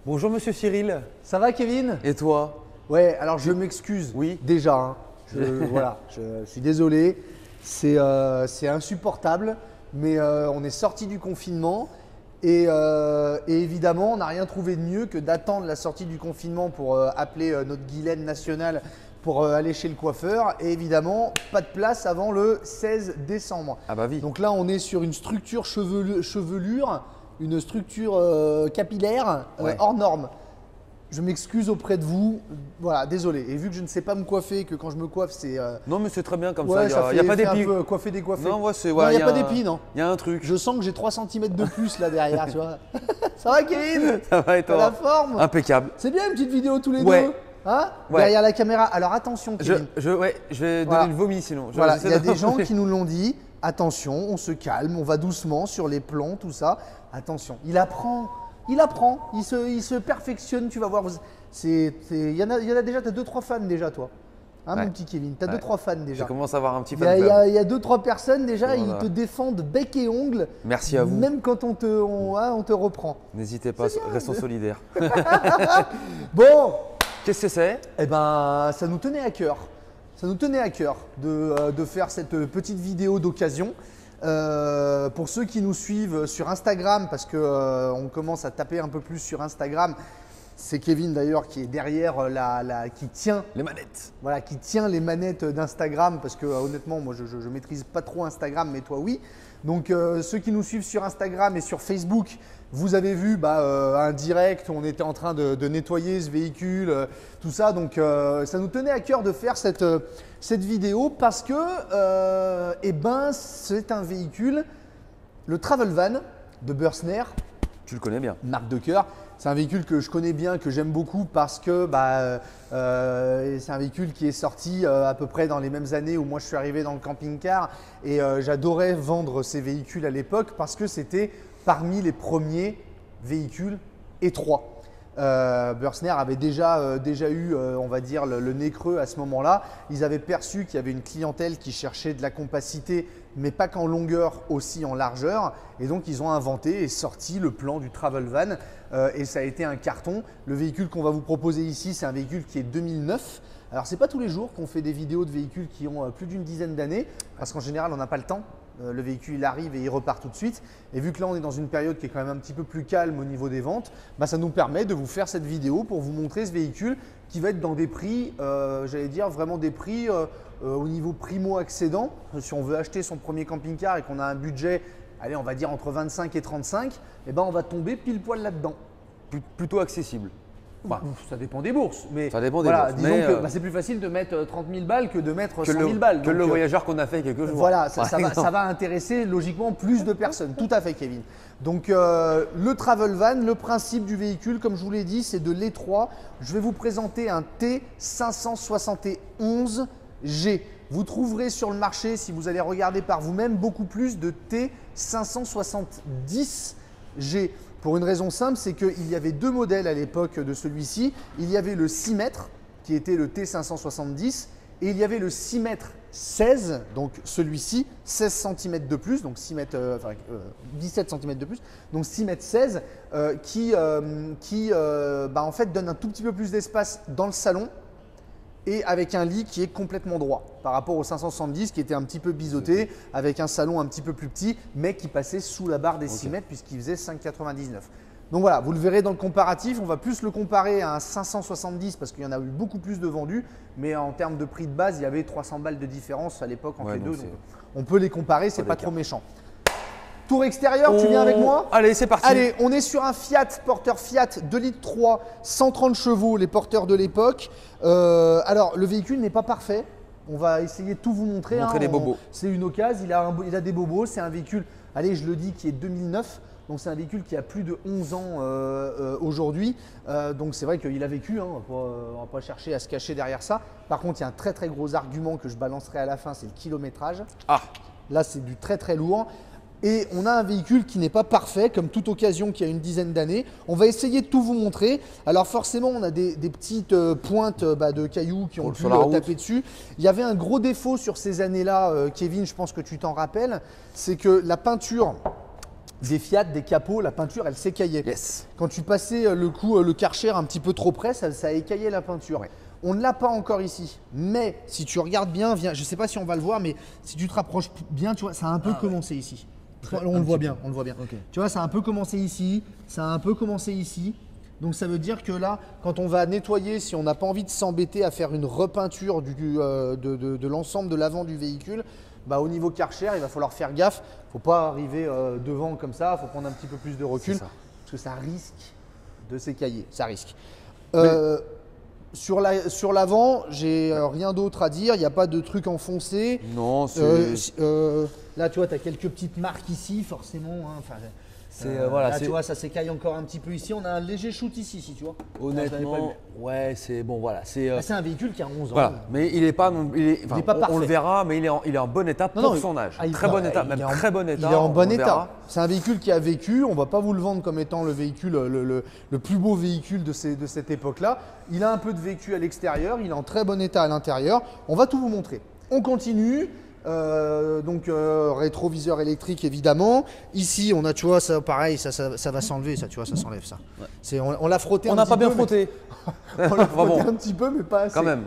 Bonjour Monsieur Cyril. Ça va Kevin? Et toi? Ouais, alors je m'excuse Oui. déjà. Voilà, je suis désolé. C'est insupportable, mais on est sorti du confinement et évidemment, on n'a rien trouvé de mieux que d'attendre la sortie du confinement pour appeler notre Guylaine nationale pour aller chez le coiffeur. Et évidemment, pas de place avant le 16 décembre. Ah bah oui. Donc là, on est sur une structure chevelure, une structure capillaire Ouais. hors norme. Je m'excuse auprès de vous, voilà, désolé. Et vu que je ne sais pas me coiffer, que quand je me coiffe, c'est. Non mais c'est très bien comme Ouais, ça, il n'y a pas fait un d'épi. peu coiffer, décoiffer. Non, ouais, c'est Non, ouais, il n'y a pas d'épi, non. Il y a un truc. Je sens que j'ai 3 cm de plus là derrière, tu vois. Ça va, Kevin? Ça va et T'as la toi? forme? Impeccable. C'est bien une petite vidéo tous les Ouais. deux. Hein? Ouais. Derrière la caméra. Alors attention, Kevin. Ouais, je vais Voilà. donner le vomi sinon. Voilà, j'essaie il y a de- des gens qui nous l'ont dit. Attention, on se calme, on va doucement sur les plans, tout ça. Attention, il apprend, il se perfectionne, tu vas voir. Il y en a déjà, tu as 2-3 fans déjà, toi. Hein, Ouais. mon petit Kevin, tu as Ouais. 2-3 fans Je déjà. commence à avoir un petit Il y fan club. a 2-3 personnes déjà, Voilà. ils te défendent bec et ongle. Merci à vous. Même quand on te reprend. N'hésitez pas, restons solidaires. Bon, Qu'est-ce que c'est? eh ben, ça nous tenait à cœur. Ça nous tenait à cœur de faire cette petite vidéo d'occasion. Pour ceux qui nous suivent sur Instagram, parce que on commence à taper un peu plus sur Instagram, c'est Kevin d'ailleurs qui est derrière qui tient, Les manettes. voilà, qui tient les manettes d'Instagram, parce que honnêtement, moi je maîtrise pas trop Instagram, mais toi oui. Donc ceux qui nous suivent sur Instagram et sur Facebook, vous avez vu un direct où on était en train de nettoyer ce véhicule, tout ça. Donc ça nous tenait à cœur de faire cette vidéo parce que c'est un véhicule, le Travel Van de Bürstner, Tu le connais bien. marque de cœur. C'est un véhicule que je connais bien, que j'aime beaucoup parce que c'est un véhicule qui est sorti à peu près dans les mêmes années où moi je suis arrivé dans le camping-car et j'adorais vendre ces véhicules à l'époque parce que c'était parmi les premiers véhicules étroits. Bürstner avait déjà eu, on va dire, le nez creux à ce moment-là. Ils avaient perçu qu'il y avait une clientèle qui cherchait de la compacité, mais pas qu'en longueur, aussi en largeur. Et donc, ils ont inventé et sorti le plan du Travel Van. Et ça a été un carton. Le véhicule qu'on va vous proposer ici, c'est un véhicule qui est 2009. Alors, ce n'est pas tous les jours qu'on fait des vidéos de véhicules qui ont plus d'une dizaine d'années, parce qu'en général, on n'a pas le temps. Le véhicule il arrive et il repart tout de suite. Et vu que là on est dans une période qui est quand même un petit peu plus calme au niveau des ventes, ça nous permet de vous faire cette vidéo pour vous montrer ce véhicule qui va être dans des prix, j'allais dire vraiment des prix au niveau primo-accédant. Si on veut acheter son premier camping-car et qu'on a un budget, allez on va dire entre 25 et 35, on va tomber pile poil là-dedans. Plutôt accessible. Ça dépend des bourses, mais Ça dépend des voilà, bourses, disons mais, que c'est plus facile de mettre 30 000 balles que de mettre 100 000 balles. Que le Donc, voyageur qu'on a fait il y a quelques jours. voilà, par exemple. ça va intéresser logiquement plus de personnes. Tout à fait, Kevin. Donc, le Travel Van, le principe du véhicule, comme je vous l'ai dit, c'est de l'étroit. Je vais vous présenter un T571G. Vous trouverez sur le marché, si vous allez regarder par vous-même, beaucoup plus de T570G. Pour une raison simple, c'est qu'il y avait 2 modèles à l'époque de celui-ci. Il y avait le 6 mètres, qui était le T570, et il y avait le 6 mètres 16, donc celui-ci, 16 cm de plus, donc 17 cm de plus, donc 6 mètres 16, qui en fait donne un tout petit peu plus d'espace dans le salon et avec un lit qui est complètement droit par rapport au 570 qui était un petit peu biseauté, avec un salon un petit peu plus petit, mais qui passait sous la barre des 6 mètres puisqu'il faisait 5,99. Donc voilà, vous le verrez dans le comparatif, on va plus le comparer à un 570 parce qu'il y en a eu beaucoup plus de vendus, mais en termes de prix de base, il y avait 300 balles de différence à l'époque entre les deux. Donc on peut les comparer, c'est pas trop méchant. Tour extérieur, tu viens avec moi? Allez, c'est parti. Allez, on est sur un Fiat, porteur Fiat 2 litres 3, 130 chevaux, les porteurs de l'époque. Alors, le véhicule n'est pas parfait. On va essayer de tout vous montrer. Montrer les bobos. C'est une occasion, il a des bobos. C'est un véhicule, allez, je le dis, qui est 2009. Donc, c'est un véhicule qui a plus de 11 ans aujourd'hui. Donc, c'est vrai qu'il a vécu. Hein, on va pas chercher à se cacher derrière ça. Par contre, il y a un très, très gros argument que je balancerai à la fin, c'est le kilométrage. Ah, Là, c'est du très, très lourd. Et on a un véhicule qui n'est pas parfait, comme toute occasion qui a une dizaine d'années. On va essayer de tout vous montrer. Alors forcément, on a des petites pointes de cailloux qui ont pu taper dessus. Il y avait un gros défaut sur ces années-là, Kevin, je pense que tu t'en rappelles, c'est que la peinture des Fiat, des capots, la peinture, elle s'écaillait. Yes. Quand tu passais le Karcher un petit peu trop près, ça écaillait la peinture. Ouais. On ne l'a pas encore ici, mais si tu regardes bien, je ne sais pas si on va le voir, mais si tu te rapproches bien, tu vois, ça a un peu commencé ici. On le voit bien, on le voit bien. Okay. Tu vois, ça a un peu commencé ici, ça a un peu commencé ici. Donc ça veut dire que là, quand on va nettoyer, si on n'a pas envie de s'embêter à faire une repeinture de l'ensemble de l'avant du véhicule, bah, au niveau Karcher, il va falloir faire gaffe. Il ne faut pas arriver devant comme ça, il faut prendre un petit peu plus de recul parce que ça risque de s'écailler, ça risque. Sur l'avant, j'ai rien d'autre à dire, il n'y a pas de truc enfoncé. Non, c'est… là, tu vois, tu as quelques petites marques ici, forcément. Hein, voilà, là, tu vois, ça s'écaille encore un petit peu ici. On a un léger shoot ici, si tu vois. Honnêtement, ouais, c'est bon, voilà. C'est un véhicule qui a 11 ans. Voilà, mais il n'est pas non, il est pas parfait. On le verra, mais il est en bon état pour son âge. Très bon état, même très bon état. Il est en bon état. C'est un véhicule qui a vécu. On ne va pas vous le vendre comme étant le véhicule, le plus beau véhicule de cette époque-là. Il a un peu de vécu à l'extérieur. Il est en très bon état à l'intérieur. On va tout vous montrer. On continue. Rétroviseur électrique évidemment. Ici on a, tu vois, ça pareil, ça va s'enlever, ça, tu vois, ça s'enlève ça. On l'a frotté. On n'a pas bien frotté. On l'a frotté un petit peu, mais pas assez. Quand même,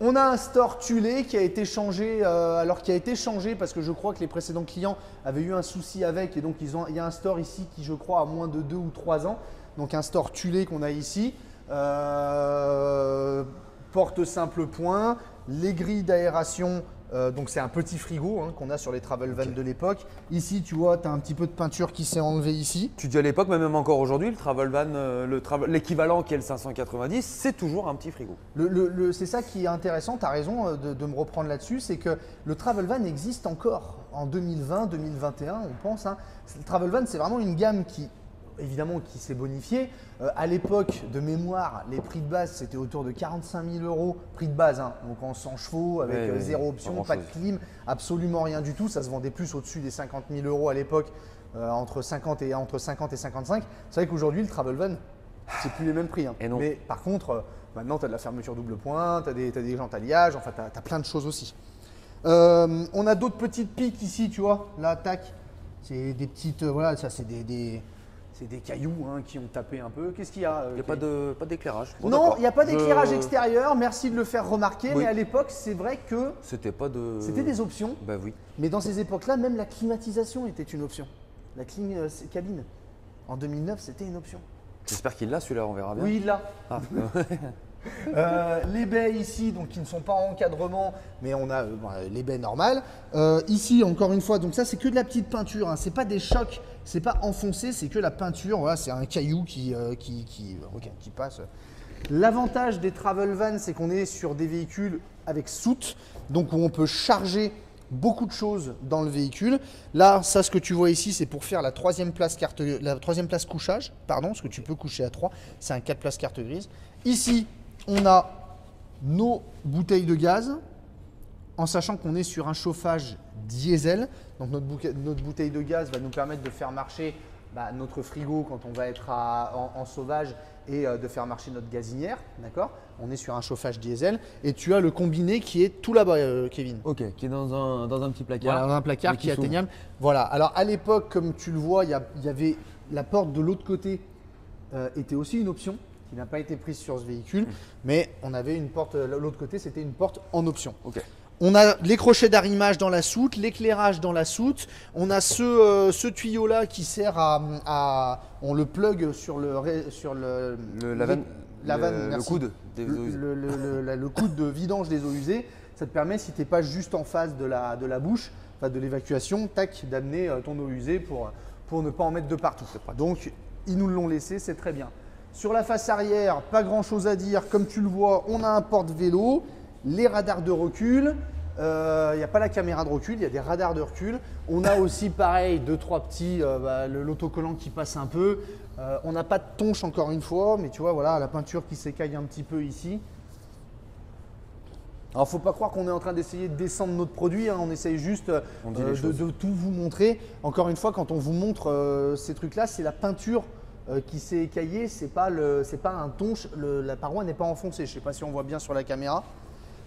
on a un store Tulé qui a été changé, parce que je crois que les précédents clients avaient eu un souci avec, et donc il y a un store ici qui, je crois, a moins de 2 ou 3 ans. Donc un store Tulé qu'on a ici. Porte simple point, les grilles d'aération. Donc c'est un petit frigo qu'on a sur les travel vans de l'époque. Ici, tu vois, tu as un petit peu de peinture qui s'est enlevée ici. Tu dis à l'époque, mais même encore aujourd'hui, le travel van, l'équivalent qui est le 590, c'est toujours un petit frigo. C'est ça qui est intéressant, tu as raison de me reprendre là-dessus, c'est que le travel van existe encore en 2020, 2021, on pense. Le travel van, c'est vraiment une gamme qui s'est bonifiée. À l'époque, de mémoire, les prix de base, c'était autour de 45 000 €, prix de base, donc en 100 chevaux, avec zéro option, pas de clim, absolument rien du tout. Ça se vendait plus au-dessus des 50 000 € à l'époque, entre 50 et 55. C'est vrai qu'aujourd'hui, le travel van, c'est plus les mêmes prix. Mais par contre, maintenant, tu as de la fermeture double point, tu as des jantes alliages, enfin, tu as plein de choses aussi. On a d'autres petites piques ici, tu vois, là, tac, c'est des petites, voilà, ça c'est c'est des cailloux qui ont tapé un peu. Qu'est-ce qu'il y a Il n'y a pas d'éclairage. Bon, non, il n'y a pas d'éclairage extérieur. Merci de le faire remarquer. Mais à l'époque, c'est vrai que c'était des options. Bah oui. Mais dans ces époques-là, même la climatisation était une option. La clim cabine. En 2009, c'était une option. J'espère qu'il l'a celui-là, on verra bien. Oui, il l'a. Les baies ici, donc qui ne sont pas en encadrement, mais on a les baies normales. Ici, encore une fois, donc ça c'est que de la petite peinture, c'est pas des chocs, c'est pas enfoncé, c'est que la peinture. Voilà, c'est un caillou qui passe. L'avantage des travel vans, c'est qu'on est sur des véhicules avec soute, donc où on peut charger beaucoup de choses dans le véhicule. Là, ça, ce que tu vois ici, c'est pour faire la troisième place couchage, parce que tu peux coucher à 3. C'est un 4 places carte grise. Ici, on a nos bouteilles de gaz, en sachant qu'on est sur un chauffage diesel. Donc notre bouteille de gaz va nous permettre de faire marcher notre frigo quand on va être en sauvage et de faire marcher notre gazinière. D'accord ? On est sur un chauffage diesel. Et tu as le combiné qui est tout là-bas, Kevin. Ok, qui est dans un petit placard. Voilà, dans un placard qui est atteignable. Voilà. Alors à l'époque, comme tu le vois, il y avait la porte de l'autre côté était aussi une option qui n'a pas été prise sur ce véhicule. Mais on avait une porte, l'autre côté, c'était une porte en option. Ok. On a les crochets d'arrimage dans la soute, l'éclairage dans la soute. On a ce tuyau-là qui sert on le plug sur le coude des eaux usées. Le coude de vidange des eaux usées. Ça te permet, si tu n'es pas juste en face de la bouche, de l'évacuation, d'amener ton eau usée pour ne pas en mettre de partout. Donc, ils nous l'ont laissé, c'est très bien. Sur la face arrière, pas grand-chose à dire. Comme tu le vois, on a un porte-vélo, les radars de recul. Il n'y a pas la caméra de recul, il y a des radars de recul. On a aussi, pareil, 2-3 petits, l'autocollant qui passe un peu. On n'a pas de tonche encore une fois, mais tu vois, voilà, la peinture qui s'écaille un petit peu ici. Alors, il ne faut pas croire qu'on est en train d'essayer de descendre notre produit, on essaye juste de tout vous montrer. Encore une fois, quand on vous montre ces trucs-là, c'est la peinture qui s'est écaillée, c'est pas un tonche, la paroi n'est pas enfoncée. Je ne sais pas si on voit bien sur la caméra.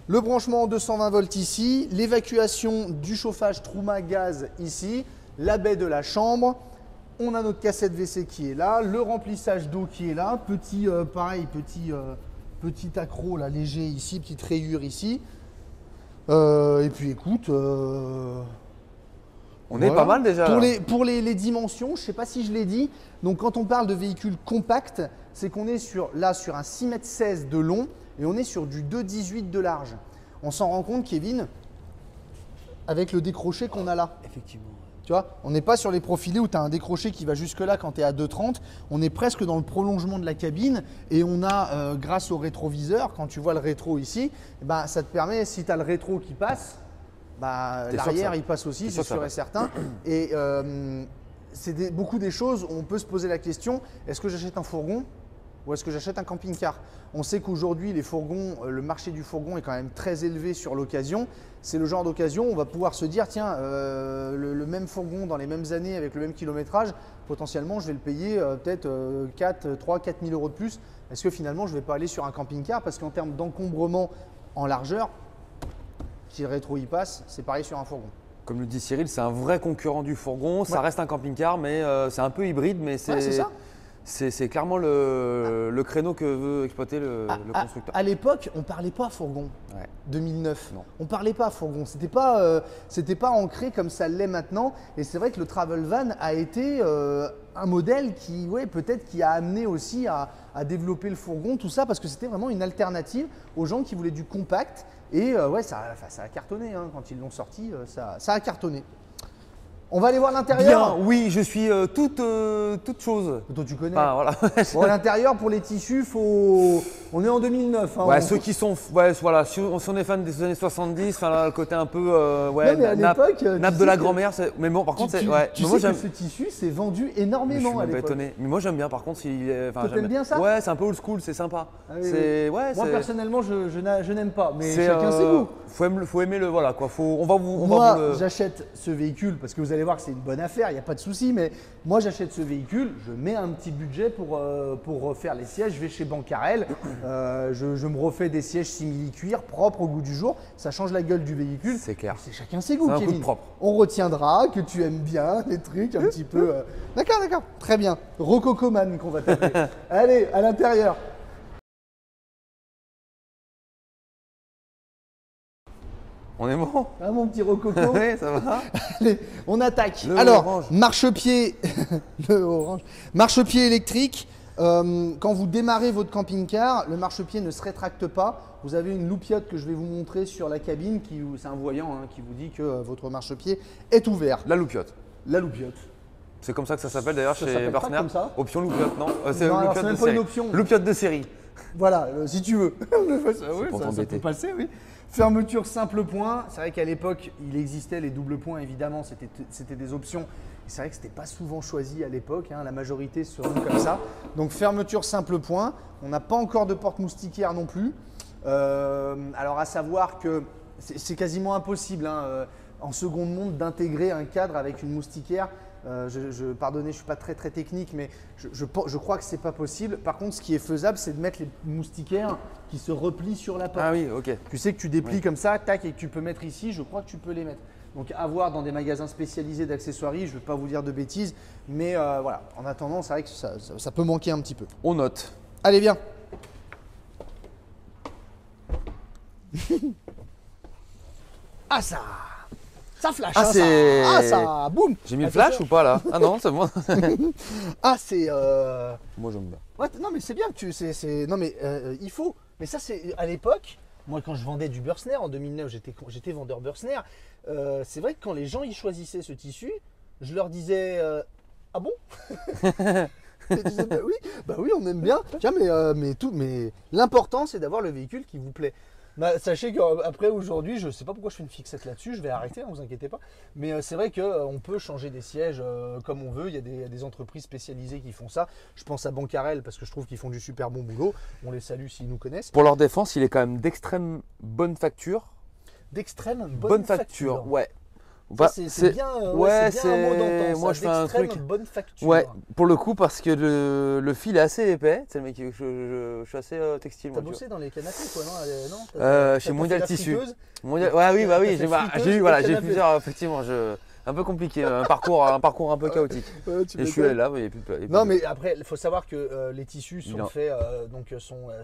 Le branchement en 220 volts ici, l'évacuation du chauffage Trouma gaz ici, la baie de la chambre. On a notre cassette WC qui est là, le remplissage d'eau qui est là, petit petit accro là, léger ici, petite rayure ici. Et puis écoute, on est pas mal déjà. Pour les dimensions, je ne sais pas si je l'ai dit, donc quand on parle de véhicule compact, c'est qu'on est sur un 6,16 m de long et on est sur du 2,18 m de large. On s'en rend compte, Kevin, avec le décroché qu'on a là. Effectivement. Tu vois, on n'est pas sur les profilés où tu as un décroché qui va jusque là quand tu es à 2,30. On est presque dans le prolongement de la cabine et on a, grâce au rétroviseur, quand tu vois le rétro ici, bah, ça te permet, si tu as le rétro qui passe, bah, l'arrière il passe aussi, c'est sûr et certain. Et c'est beaucoup des choses où on peut se poser la question, est-ce que j'achète un fourgon ou est-ce que j'achète un camping-car? On sait qu'aujourd'hui, les fourgons, le marché du fourgon est quand même très élevé sur l'occasion. C'est le genre d'occasion où on va pouvoir se dire, tiens, le même fourgon dans les mêmes années avec le même kilométrage, potentiellement, je vais le payer peut-être 3 4 000 euros de plus. Est-ce que finalement, je ne vais pas aller sur un camping-car? Parce qu'en termes d'encombrement en largeur, si le rétro y passe, c'est pareil sur un fourgon. Comme le dit Cyril, c'est un vrai concurrent du fourgon. Ça reste un camping-car, mais c'est un peu hybride, mais c'est… Ouais, c'est ça. C'est clairement le créneau que veut exploiter le constructeur. À l'époque, on ne parlait pas fourgon. Ouais. 2009. Non. On ne parlait pas fourgon. C'était pas ancré comme ça l'est maintenant. Et c'est vrai que le travel van a été un modèle qui, peut-être qui a amené aussi à développer le fourgon, tout ça, parce que c'était vraiment une alternative aux gens qui voulaient du compact. Et ça a cartonné hein, quand ils l'ont sorti. Ça a cartonné. On va aller voir l'intérieur. Bien, oui, je suis toute chose. Toi, tu connais. Ah, voilà. Bon, l'intérieur, pour les tissus, on est en 2009. Hein, ceux qui sont, si on est fan des années 70, le côté un peu, nappe de la grand-mère. Mais bon, par contre, tu sais que ce tissu, c'est vendu énormément à l'époque. Étonné. Mais moi, j'aime bien. Par contre, t'aimes bien ça? Ouais, c'est un peu old school, c'est sympa. Ah, oui. Moi, personnellement, je n'aime pas. Mais chacun ses goûts. Faut aimer le voilà quoi. Moi, j'achète ce véhicule parce que vous allez voir que c'est une bonne affaire, il n'y a pas de souci. Mais moi, j'achète ce véhicule, je mets un petit budget pour refaire les sièges. Je vais chez Bancarel, je me refais des sièges simili-cuir propres au goût du jour. Ça change la gueule du véhicule. C'est clair. C'est chacun ses goûts, Kevin. C'est un coup de propre. On retiendra que tu aimes bien les trucs un petit peu. D'accord. Très bien. Rococoman qu'on va taper. Allez, à l'intérieur. On est bon? Ah mon petit rococo. Oui, ça va. Allez, on attaque. Alors, marchepied, marchepied électrique. Quand vous démarrez votre camping-car, le marchepied ne se rétracte pas. Vous avez une loupiote que je vais vous montrer sur la cabine, c'est un voyant hein, qui vous dit que votre marchepied est ouvert. La loupiote. La loupiote. C'est comme ça que ça s'appelle d'ailleurs chez Börstner. Comme ça. Option loupiote, non? C'est même pas une option. Loupiote de série. Voilà, si tu veux. ça peut passer, oui. Fermeture simple point. C'est vrai qu'à l'époque, il existait les doubles points, évidemment, c'était des options. C'est vrai que ce n'était pas souvent choisi à l'époque, hein, la majorité seront comme ça. Donc fermeture simple point. On n'a pas encore de porte moustiquaire non plus. Alors à savoir que c'est quasiment impossible hein, en seconde monte d'intégrer un cadre avec une moustiquaire. Pardonnez, je ne suis pas très technique, mais je crois que ce n'est pas possible. Par contre, ce qui est faisable, c'est de mettre les moustiquaires qui se replient sur la porte. Ah oui, ok. Tu sais que tu déplies comme ça, tac, et que tu peux mettre ici, je crois que tu peux les mettre. Donc à voir dans des magasins spécialisés d'accessoiries, je ne vais pas vous dire de bêtises, mais voilà. En attendant, c'est vrai que ça peut manquer un petit peu. On note. Allez, viens. Ah ça! Ça flash, ça, boum. J'ai mis le flash ou pas là? Ah non, c'est bon. Ah c'est. Moi j'aime bien. Ouais, non mais c'est bien que non mais il faut. Mais ça c'est à l'époque. Moi quand je vendais du Börstner en 2009, j'étais vendeur Börstner. C'est vrai que quand les gens ils choisissaient ce tissu, je leur disais ah bon? Ils disaient, bah oui, on aime bien. Tiens, mais l'important c'est d'avoir le véhicule qui vous plaît. Bah, sachez qu'après aujourd'hui, je ne sais pas pourquoi je fais une fixette là-dessus, je vais arrêter, ne vous inquiétez pas. Mais c'est vrai qu'on peut changer des sièges comme on veut, il y a des entreprises spécialisées qui font ça. Je pense à Bancarel parce que je trouve qu'ils font du super bon boulot, on les salue s'ils nous connaissent. Pour leur défense, il est quand même d'extrême bonne facture. D'extrême bonne facture. Ouais. C'est bien, c'est un mot d'antan. Moi, je fais un truc. Bonne facture. Ouais, pour le coup, parce que le fil est assez épais. C'est le mec, je suis assez textile. T'as bossé dans les canapés, quoi, non? Chez Mondial Tissu. Ouais, oui, j'ai vu plusieurs. Effectivement, Un peu compliqué, un parcours un peu chaotique. Et je suis allé là, il n'y a plus de place. Non, mais après, il faut savoir que les tissus sont faits,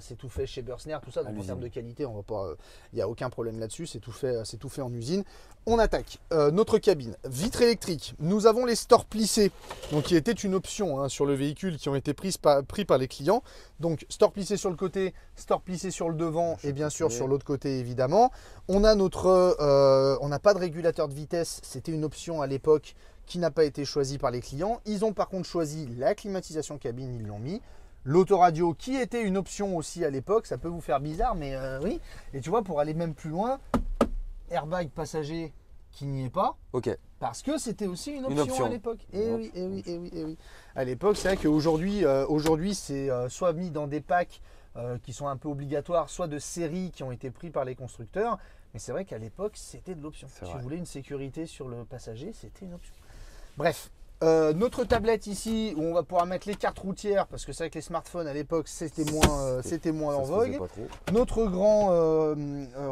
c'est tout fait chez Beursner, tout ça. Donc en termes de qualité, il n'y a aucun problème là-dessus. C'est tout fait en usine. On attaque notre cabine. Vitre électrique. Nous avons les stores plissés, donc qui était une option sur le véhicule, qui ont été pris par les clients. Donc stores plissés sur le côté, stores plissés sur le devant et bien sûr sur l'autre côté évidemment. On a on n'a pas de régulateur de vitesse. C'était une option à l'époque qui n'a pas été choisie par les clients. Ils ont par contre choisi la climatisation cabine, ils l'ont mis. L'autoradio qui était une option aussi à l'époque, ça peut vous faire bizarre, mais oui. Et tu vois, pour aller même plus loin, airbag passager qui n'y est pas. Ok. Parce que c'était aussi une option à l'époque. Et oui. À l'époque, c'est vrai qu'aujourd'hui, c'est soit mis dans des packs qui sont un peu obligatoires, soit de séries qui ont été pris par les constructeurs. Mais c'est vrai qu'à l'époque, c'était de l'option. Si vous voulez une sécurité sur le passager, c'était une option. Bref, notre tablette ici, où on va pouvoir mettre les cartes routières, parce que c'est vrai que les smartphones à l'époque, c'était moins en vogue. Notre grand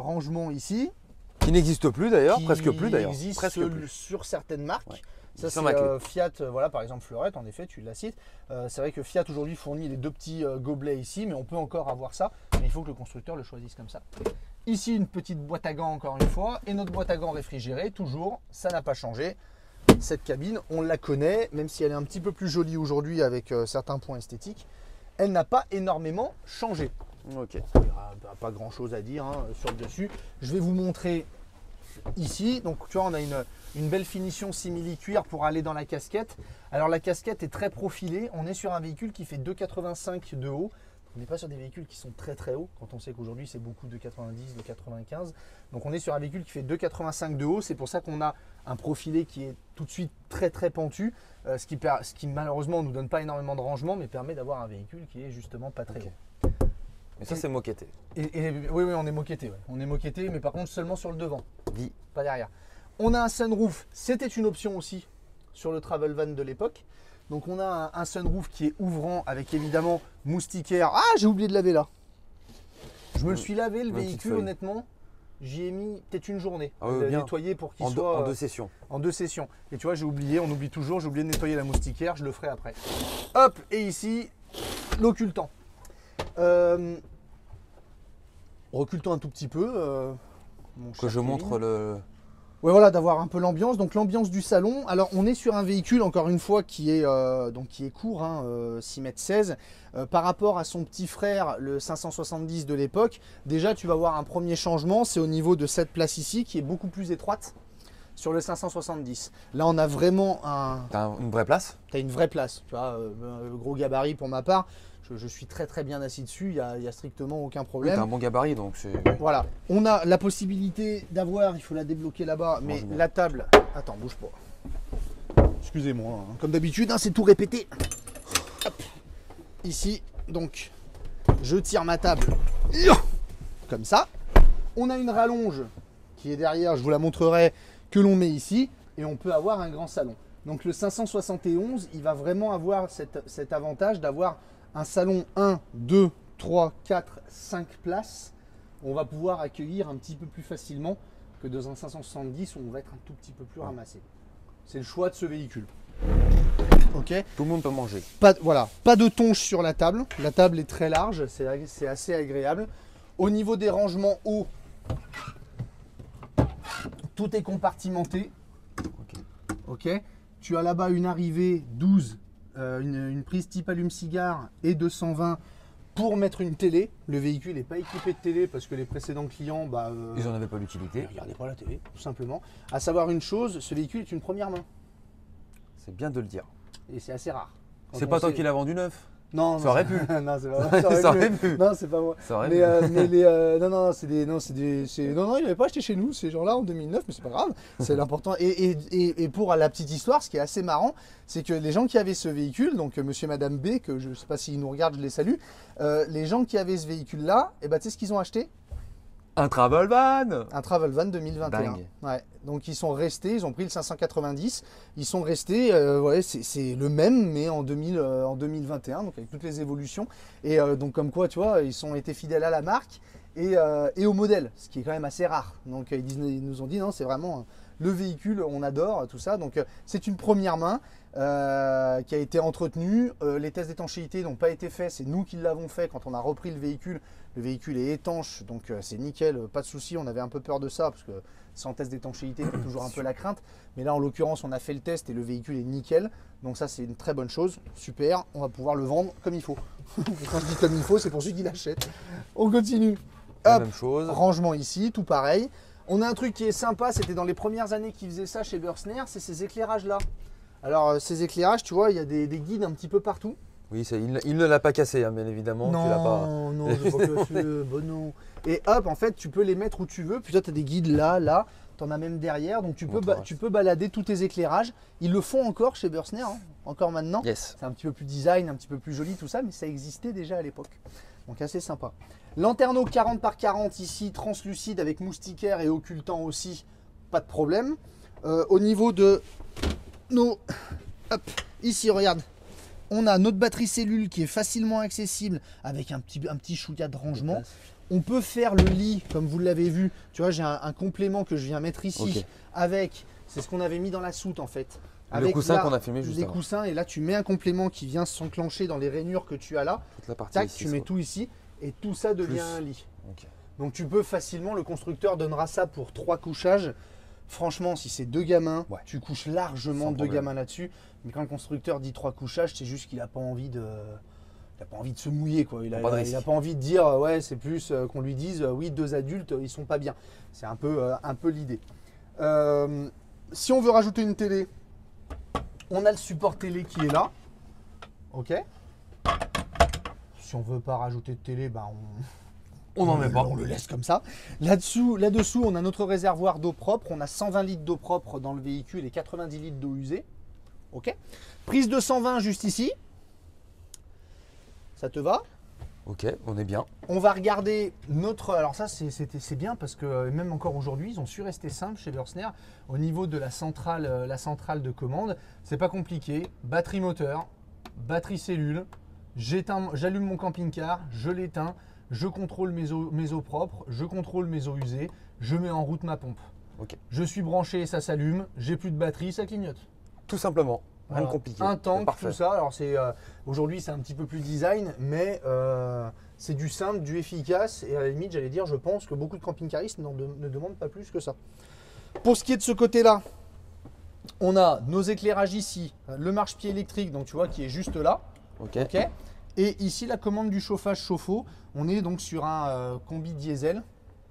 rangement ici. Qui n'existe plus d'ailleurs, presque plus d'ailleurs. Qui existe sur certaines marques. Ouais. Ça c'est Fiat, voilà par exemple Fleurette, en effet tu la cites. C'est vrai que Fiat aujourd'hui fournit les deux petits gobelets ici, mais on peut encore avoir ça. Mais il faut que le constructeur le choisisse comme ça. Ici une petite boîte à gants encore une fois, et notre boîte à gants réfrigérée, toujours, ça n'a pas changé. Cette cabine, on la connaît, même si elle est un petit peu plus jolie aujourd'hui avec certains points esthétiques, elle n'a pas énormément changé. Ok. Il n'y a pas grand chose à dire sur le dessus. Je vais vous montrer ici. Donc tu vois, on a une belle finition simili-cuir pour aller dans la casquette. Alors la casquette est très profilée. On est sur un véhicule qui fait 2,85 de haut. On n'est pas sur des véhicules qui sont très très hauts, quand on sait qu'aujourd'hui c'est beaucoup de 90, de 95. Donc on est sur un véhicule qui fait 2,85 de haut. C'est pour ça qu'on a un profilé qui est tout de suite très très pentu, ce qui malheureusement ne nous donne pas énormément de rangement, mais permet d'avoir un véhicule qui est justement pas très haut. Mais ça, c'est moquetté. Oui, on est moquetté. Ouais. On est moquetté, mais par contre seulement sur le devant, pas derrière. On a un sunroof. C'était une option aussi sur le travel van de l'époque. Donc on a un sunroof qui est ouvrant avec évidemment moustiquaire. Ah, j'ai oublié de laver là. Je me le suis lavé le véhicule, honnêtement. J'y ai mis peut-être une journée de nettoyer pour qu'il soit en 2 sessions. En 2 sessions. Et tu vois, j'ai oublié, on oublie toujours, j'ai oublié de nettoyer la moustiquaire, je le ferai après. Hop, et ici, l'occultant. Recultons un tout petit peu. Que je montre le... Ouais, voilà, d'avoir un peu l'ambiance. Donc l'ambiance du salon. Alors on est sur un véhicule, encore une fois, qui est court, 6,16 m. Par rapport à son petit frère, le 570 de l'époque, déjà tu vas voir un premier changement, c'est au niveau de cette place ici, qui est beaucoup plus étroite sur le 570. Là on a vraiment T'as une vraie place? T'as une vraie place, tu vois, gros gabarit pour ma part. Je suis très très bien assis dessus, il n'y a strictement aucun problème. T'as un bon gabarit donc c'est... Voilà, on a la possibilité d'avoir, il faut la débloquer là-bas, mais la table... Attends, bouge pas. Excusez-moi, comme d'habitude, c'est tout répété. Hop. Ici, donc, je tire ma table comme ça. On a une rallonge qui est derrière, je vous la montrerai, que l'on met ici, et on peut avoir un grand salon. Donc le 571, il va vraiment avoir cet avantage d'avoir un salon 1, 2, 3, 4, 5 places. On va pouvoir accueillir un petit peu plus facilement que dans un 570 où on va être un tout petit peu plus ramassé. C'est le choix de ce véhicule. Ok. Tout le monde peut manger. Pas de tonche sur la table. La table est très large, c'est assez agréable. Au niveau des rangements hauts, tout est compartimenté. Ok. Tu as là-bas une arrivée 12. Une prise type allume-cigare et 220 pour mettre une télé. Le véhicule n'est pas équipé de télé parce que les précédents clients, ils n'en avaient pas l'utilité. Ils ne regardaient pas la télé, tout simplement. À savoir une chose, ce véhicule est une première main. C'est bien de le dire. Et c'est assez rare. C'est pas toi qui l'as vendu neuf? Non, ça aurait pu. Non, c'est pas moi. Ça aurait pu. Non, c'est pas moi. Ça aurait pu. Non, il n'avait pas acheté chez nous ces gens-là en 2009, mais c'est pas grave. C'est l'important. Et pour la petite histoire, ce qui est assez marrant, c'est que les gens qui avaient ce véhicule, donc monsieur et madame B, que je ne sais pas s'ils nous regardent, je les salue, les gens qui avaient ce véhicule-là, tu sais ce qu'ils ont acheté? Un travel van. Un travel van 2021. Dingue. Ouais. Donc ils sont restés, ils ont pris le 590, ils sont restés, c'est le même mais en 2021, donc avec toutes les évolutions. Et donc comme quoi, tu vois, ils ont été fidèles à la marque et au modèle, ce qui est quand même assez rare. Donc ils nous ont dit non, c'est vraiment le véhicule, on adore tout ça. Donc c'est une première main qui a été entretenue. Les tests d'étanchéité n'ont pas été faits, c'est nous qui l'avons fait quand on a repris le véhicule. Le véhicule est étanche, donc c'est nickel, pas de souci. On avait un peu peur de ça parce que sans test d'étanchéité, il y a toujours un peu la crainte. Mais là, en l'occurrence, on a fait le test et le véhicule est nickel. Donc ça, c'est une très bonne chose. Super, on va pouvoir le vendre comme il faut. Quand je dis comme il faut, c'est pour ceux qui l'achètent. On continue. Hop, même chose. Rangement ici, tout pareil. On a un truc qui est sympa, c'était dans les premières années qu'ils faisaient ça chez Bürstner, c'est ces éclairages-là. Alors, ces éclairages, tu vois, il y a des guides un petit peu partout. Oui, il ne l'a pas cassé, hein, bien évidemment. Non, tu l'as pas... non, je vois que bon, non. Et hop, en fait, tu peux les mettre où tu veux. Puis toi, tu as des guides là, là. Tu en as même derrière. Donc, tu peux balader tous tes éclairages. Ils le font encore chez Bürstner, hein, encore maintenant. Yes. C'est un petit peu plus design, un petit peu plus joli, tout ça. Mais ça existait déjà à l'époque. Donc, assez sympa. Lanterneau 40 par 40 ici, translucide avec moustiquaire et occultant aussi. Pas de problème. Au niveau de nos... Hop, ici, regarde. On a notre batterie cellule qui est facilement accessible avec un petit chouïa de rangement. On peut faire le lit comme vous l'avez vu. Tu vois, j'ai un complément que je viens mettre ici avec, c'est ce qu'on avait mis dans la soute en fait. Avec le coussin qu'on a filmé juste avant. Les coussins et là tu mets un complément qui vient s'enclencher dans les rainures que tu as là. La partie Tac, ici, tu mets tout ici et tout ça devient un lit. Donc tu peux facilement, le constructeur donnera ça pour 3 couchages. Franchement, si c'est 2 gamins, tu couches largement 2 gamins là-dessus. Mais quand le constructeur dit 3 couchages, c'est juste qu'il n'a pas envie de... Il n'a pas envie de se mouiller, quoi. Il n'a pas envie de dire, ouais, c'est plus qu'on lui dise, oui, 2 adultes, ils sont pas bien. C'est un peu l'idée. Si on veut rajouter une télé, on a le support télé qui est là. Ok. Si on veut pas rajouter de télé, ben on n'en met pas. On le laisse comme ça. Là-dessous, on a notre réservoir d'eau propre. On a 120 litres d'eau propre dans le véhicule et 90 litres d'eau usée. Ok. Prise de 120 juste ici. Ça te va? Ok, on est bien. On va regarder notre... Alors ça, c'est bien parce que même encore aujourd'hui, ils ont su rester simples chez Bürstner. Au niveau de la centrale de commande, c'est pas compliqué. Batterie moteur, batterie cellule. J'allume mon camping-car, je l'éteins. Je contrôle mes eaux propres, je contrôle mes eaux usées. Je mets en route ma pompe. Je suis branché, ça s'allume. J'ai plus de batterie, ça clignote. Tout simplement. Rien de compliqué. Un tank, tout ça. Alors aujourd'hui c'est un petit peu plus design, mais c'est du simple, du efficace. Et à la limite, j'allais dire, je pense que beaucoup de camping-caristes ne demandent pas plus que ça. Pour ce qui est de ce côté-là, on a nos éclairages ici, le marchepied électrique, donc tu vois, qui est juste là. Ok. Et ici la commande du chauffage chauffe-eau. On est donc sur un combi diesel,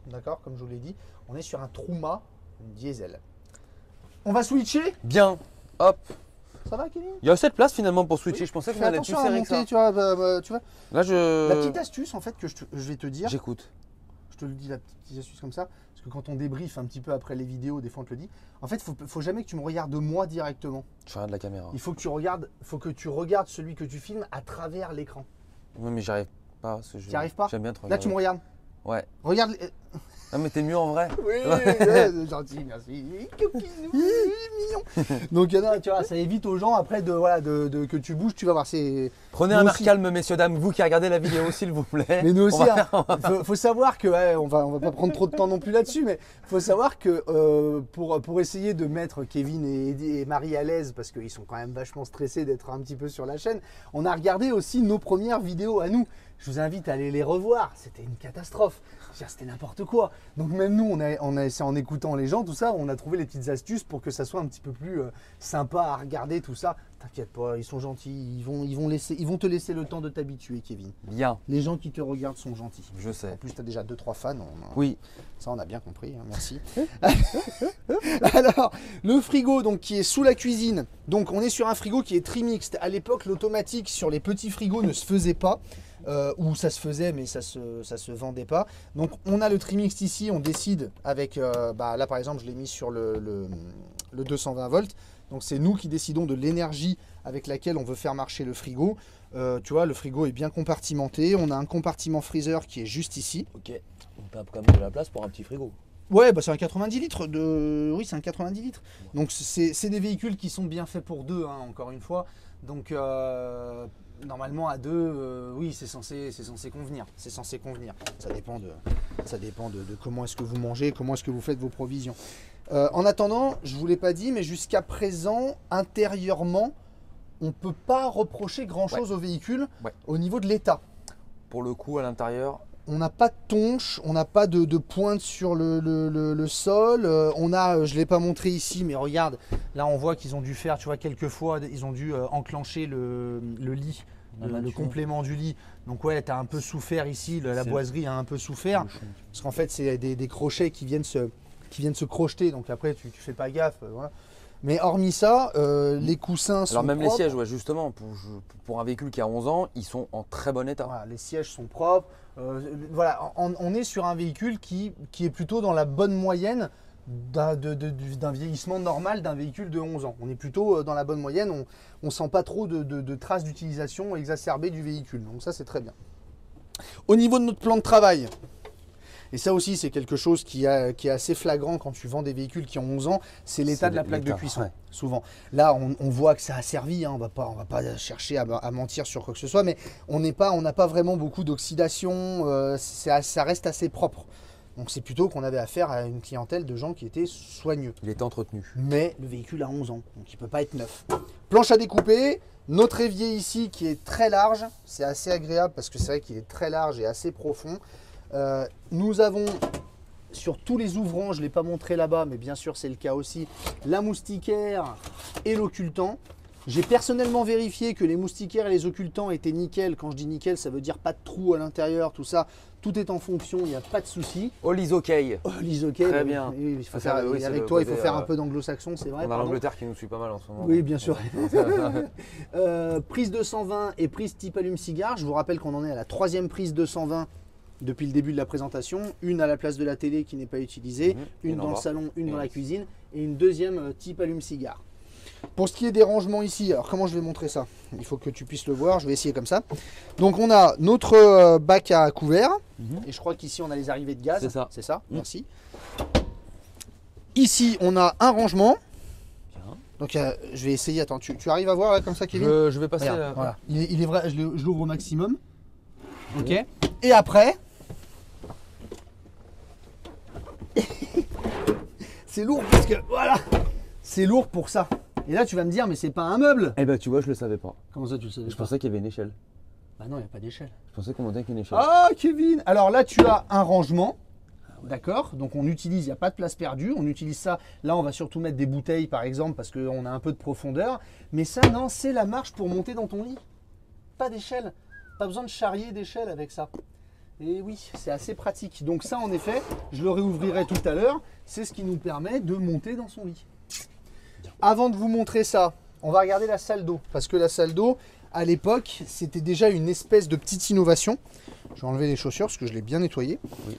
d'accord, comme je vous l'ai dit. On est sur un Truma diesel. On va switcher. Bien. Hop. Ça va, Kevin? Il y a assez de place finalement pour switcher. Je pensais qu'on allait plus serrer que ça. Tu vois. Là, La petite astuce en fait que je vais te dire. J'écoute. Je te le dis, la petite astuce comme ça. Parce que quand on débriefe un petit peu après les vidéos, des fois on te le dit. En fait, faut jamais que tu me regardes moi directement. Je regarde la caméra. Il faut que tu regardes celui que tu filmes à travers l'écran. Oui, mais j'arrive pas. Tu n'y arrives pas? J'aime bien te regarder. Là, tu me regardes. Ouais. Regarde. Non, mais t'es mieux en vrai. Oui, gentil, merci. Mignon. Donc, tu vois, ça évite aux gens après que tu bouges, tu vas voir. Prenez un air calme, messieurs, dames, vous qui regardez la vidéo, s'il vous plaît. Mais nous aussi, faut savoir que, on va pas prendre trop de temps non plus là-dessus, mais faut savoir que pour essayer de mettre Kevin et Marie à l'aise, parce qu'ils sont quand même vachement stressés d'être un petit peu sur la chaîne, on a regardé aussi nos premières vidéos à nous. Je vous invite à aller les revoir. C'était une catastrophe. C'était n'importe quoi. Donc même nous, c'est en écoutant les gens, tout ça, on a trouvé les petites astuces pour que ça soit un petit peu plus sympa à regarder, tout ça. T'inquiète pas, ils sont gentils. Ils vont te laisser le temps de t'habituer, Kevin. Bien. Les gens qui te regardent sont gentils. Je sais. En plus, tu as déjà 2-3 fans. Oui. Ça, on a bien compris. Hein, merci. Alors, le frigo donc, qui est sous la cuisine. Donc, on est sur un frigo qui est trimixte. À l'époque, l'automatique sur les petits frigos ne se faisait pas. Ou ça se faisait mais ça se vendait pas. Donc on a le trimixte ici, on décide avec, là par exemple je l'ai mis sur le 220 volts. Donc c'est nous qui décidons de l'énergie avec laquelle on veut faire marcher le frigo. Tu vois, le frigo est bien compartimenté. On a un compartiment freezer qui est juste ici. Ok, on a quand même de la place pour un petit frigo. Ouais, c'est un 90 litres. Oui, c'est un 90 litres. Donc c'est des véhicules qui sont bien faits pour deux, hein, encore une fois. Donc normalement à deux, oui, c'est censé convenir. C'est censé convenir. Ça dépend de comment est-ce que vous mangez, comment est-ce que vous faites vos provisions. En attendant, je ne vous l'ai pas dit, mais jusqu'à présent, intérieurement, on ne peut pas reprocher grand-chose au véhicule au niveau de l'état. Pour le coup, à l'intérieur, on n'a pas de tonche, on n'a pas de pointe sur le sol. On a, je ne l'ai pas montré ici, mais regarde, là on voit qu'ils ont dû faire, tu vois, quelques fois, ils ont dû enclencher le lit, le complément du lit. Donc ouais, tu as un peu souffert ici, la boiserie a un peu souffert. Parce qu'en fait, c'est des crochets qui viennent se crocheter. Donc après, tu fais pas gaffe. Voilà. Mais hormis ça, les coussins sont propres. Alors même les sièges, ouais, justement, pour un véhicule qui a 11 ans, ils sont en très bon état. Voilà, les sièges sont propres. Voilà, on est sur un véhicule qui est plutôt dans la bonne moyenne d'un vieillissement normal d'un véhicule de 11 ans. On est plutôt dans la bonne moyenne, on ne sent pas trop de traces d'utilisation exacerbée du véhicule. Donc ça, c'est très bien. Au niveau de notre plan de travail, et ça aussi, c'est quelque chose qui est assez flagrant quand tu vends des véhicules qui ont 11 ans, c'est l'état de la plaque de cuisson, souvent. Là, on voit que ça a servi, hein, on va pas chercher à mentir sur quoi que ce soit, mais on n'a pas vraiment beaucoup d'oxydation, ça reste assez propre. Donc c'est plutôt qu'on avait affaire à une clientèle de gens qui étaient soigneux. Il était entretenu. Mais le véhicule a 11 ans, donc il ne peut pas être neuf. Planche à découper, notre évier ici qui est très large, c'est assez agréable parce que c'est vrai qu'il est très large et assez profond. Nous avons sur tous les ouvrants, je ne l'ai pas montré là-bas, mais bien sûr c'est le cas aussi, la moustiquaire et l'occultant. J'ai personnellement vérifié que les moustiquaires et les occultants étaient nickel. Quand je dis nickel, ça veut dire pas de trou à l'intérieur, tout ça. Tout est en fonction, il n'y a pas de souci. All is OK. All is OK. Très bien. Il faut faire, avec toi, il faut faire un peu d'anglo-saxon, c'est vrai. On a l'Angleterre qui nous suit pas mal en ce moment. Oui, bien sûr. Prise 220 et prise type allume-cigare. Je vous rappelle qu'on en est à la 3e prise 220 depuis le début de la présentation. Une à la place de la télé qui n'est pas utilisée, une dans le salon, une dans la cuisine et une deuxième type allume-cigare. Pour ce qui est des rangements ici, alors comment je vais montrer ça? Il faut que tu puisses le voir, je vais essayer comme ça. Donc on a notre bac à couvert, et je crois qu'ici on a les arrivées de gaz. C'est ça, merci. Ici on a un rangement. Donc je vais essayer, attends, tu arrives à voir là, comme ça Kevin? Je vais passer. Regarde, voilà. Il est vrai, je l'ouvre au maximum. Ok. Et après, c'est lourd parce que voilà, c'est lourd pour ça. Et là, tu vas me dire, mais c'est pas un meuble. Eh ben, tu vois, je le savais pas. Comment ça, tu le savais? Je pensais qu'il y avait une échelle. Bah non, il n'y a pas d'échelle. Je pensais qu'on montait avec une échelle. Ah, Kevin! Alors là, tu as un rangement. D'accord? Donc on utilise, il n'y a pas de place perdue. On utilise ça. Là, on va surtout mettre des bouteilles, par exemple, parce qu'on a un peu de profondeur. Mais ça, non, c'est la marche pour monter dans ton lit. Pas d'échelle. Pas besoin de charrier d'échelle avec ça. Et oui, c'est assez pratique. Donc ça, en effet, je le réouvrirai tout à l'heure. C'est ce qui nous permet de monter dans son lit. Avant de vous montrer ça, on va regarder la salle d'eau. Parce que la salle d'eau, à l'époque, c'était déjà une espèce de petite innovation. Je vais enlever les chaussures parce que je l'ai bien nettoyé. Oui.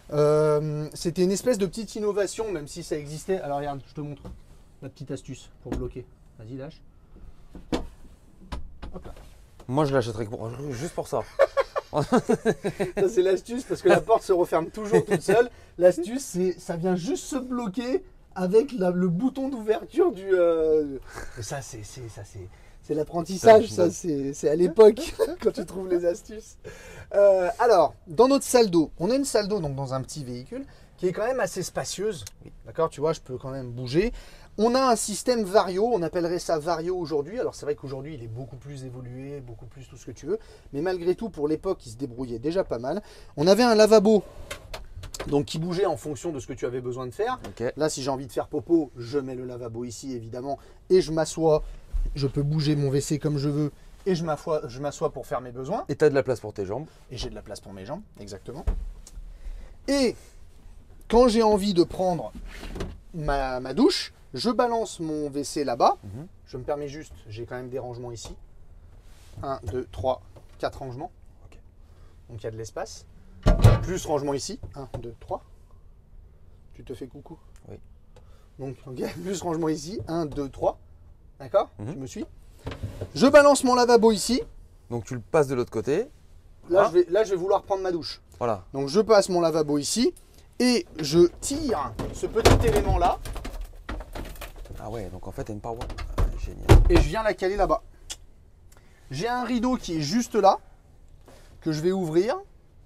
C'était une espèce de petite innovation, même si ça existait. Alors regarde, je te montre la petite astuce pour bloquer. Vas-y, lâche. Hop là. Moi, je l'achèterais juste pour ça. Ça, c'est l'astuce parce que la porte se referme toujours toute seule. L'astuce, c'est ça vient juste se bloquer avec le bouton d'ouverture du. Ça, c'est l'apprentissage. Ça, c'est à l'époque quand tu trouves les astuces. Alors, dans notre salle d'eau, on a une salle d'eau donc dans un petit véhicule qui est quand même assez spacieuse. D'accord, tu vois, je peux quand même bouger. On a un système Vario, on appellerait ça Vario aujourd'hui. Alors c'est vrai qu'aujourd'hui il est beaucoup plus évolué, beaucoup plus tout ce que tu veux. Mais malgré tout, pour l'époque, il se débrouillait déjà pas mal. On avait un lavabo donc qui bougeait en fonction de ce que tu avais besoin de faire. Okay. Là, si j'ai envie de faire popo, je mets le lavabo ici évidemment et je m'assois. Je peux bouger mon WC comme je veux et je m'assois pour faire mes besoins. Et tu as de la place pour tes jambes. Et j'ai de la place pour mes jambes, exactement. Et quand j'ai envie de prendre ma douche, je balance mon WC là-bas. Je me permets juste, j'ai quand même des rangements ici. 1, 2, 3, 4 rangements. Okay. Donc il y a de l'espace. Plus rangement ici. 1, 2, 3. Tu te fais coucou. Oui. Donc okay. Plus rangement ici. 1, 2, 3. D'accord? Tu me suis? Je balance mon lavabo ici. Donc tu le passes de l'autre côté. Là, je vais vouloir prendre ma douche. Voilà. Donc je passe mon lavabo ici. Et je tire ce petit élément-là. Ah ouais, donc en fait, tu as une paroi. Génial. Et je viens la caler là-bas. J'ai un rideau qui est juste là, que je vais ouvrir.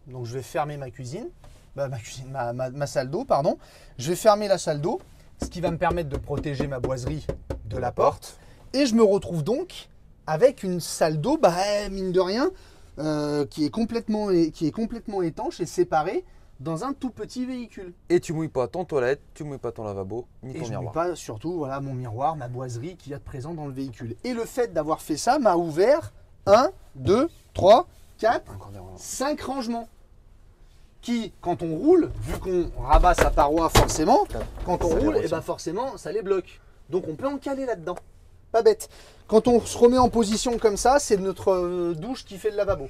Donc je vais fermer ma cuisine. Ma salle d'eau, pardon. Je vais fermer la salle d'eau. ce qui va me permettre de protéger ma boiserie de la porte. Et je me retrouve donc avec une salle d'eau, mine de rien, qui est complètement étanche et séparée dans un tout petit véhicule. Et tu mouilles pas ton toilette, tu mouilles pas ton lavabo, ni ton miroir. Et je mouille pas surtout voilà, mon miroir, ma boiserie qu'il y a de présent dans le véhicule. Et le fait d'avoir fait ça m'a ouvert 1, 2, 3, 4, 5 rangements. Qui, quand on roule, vu qu'on rabat sa paroi forcément, quand on roule, et forcément, ça les bloque. Donc on peut en caler là-dedans. Pas bête. Quand on se remet en position comme ça, c'est notre douche qui fait le lavabo.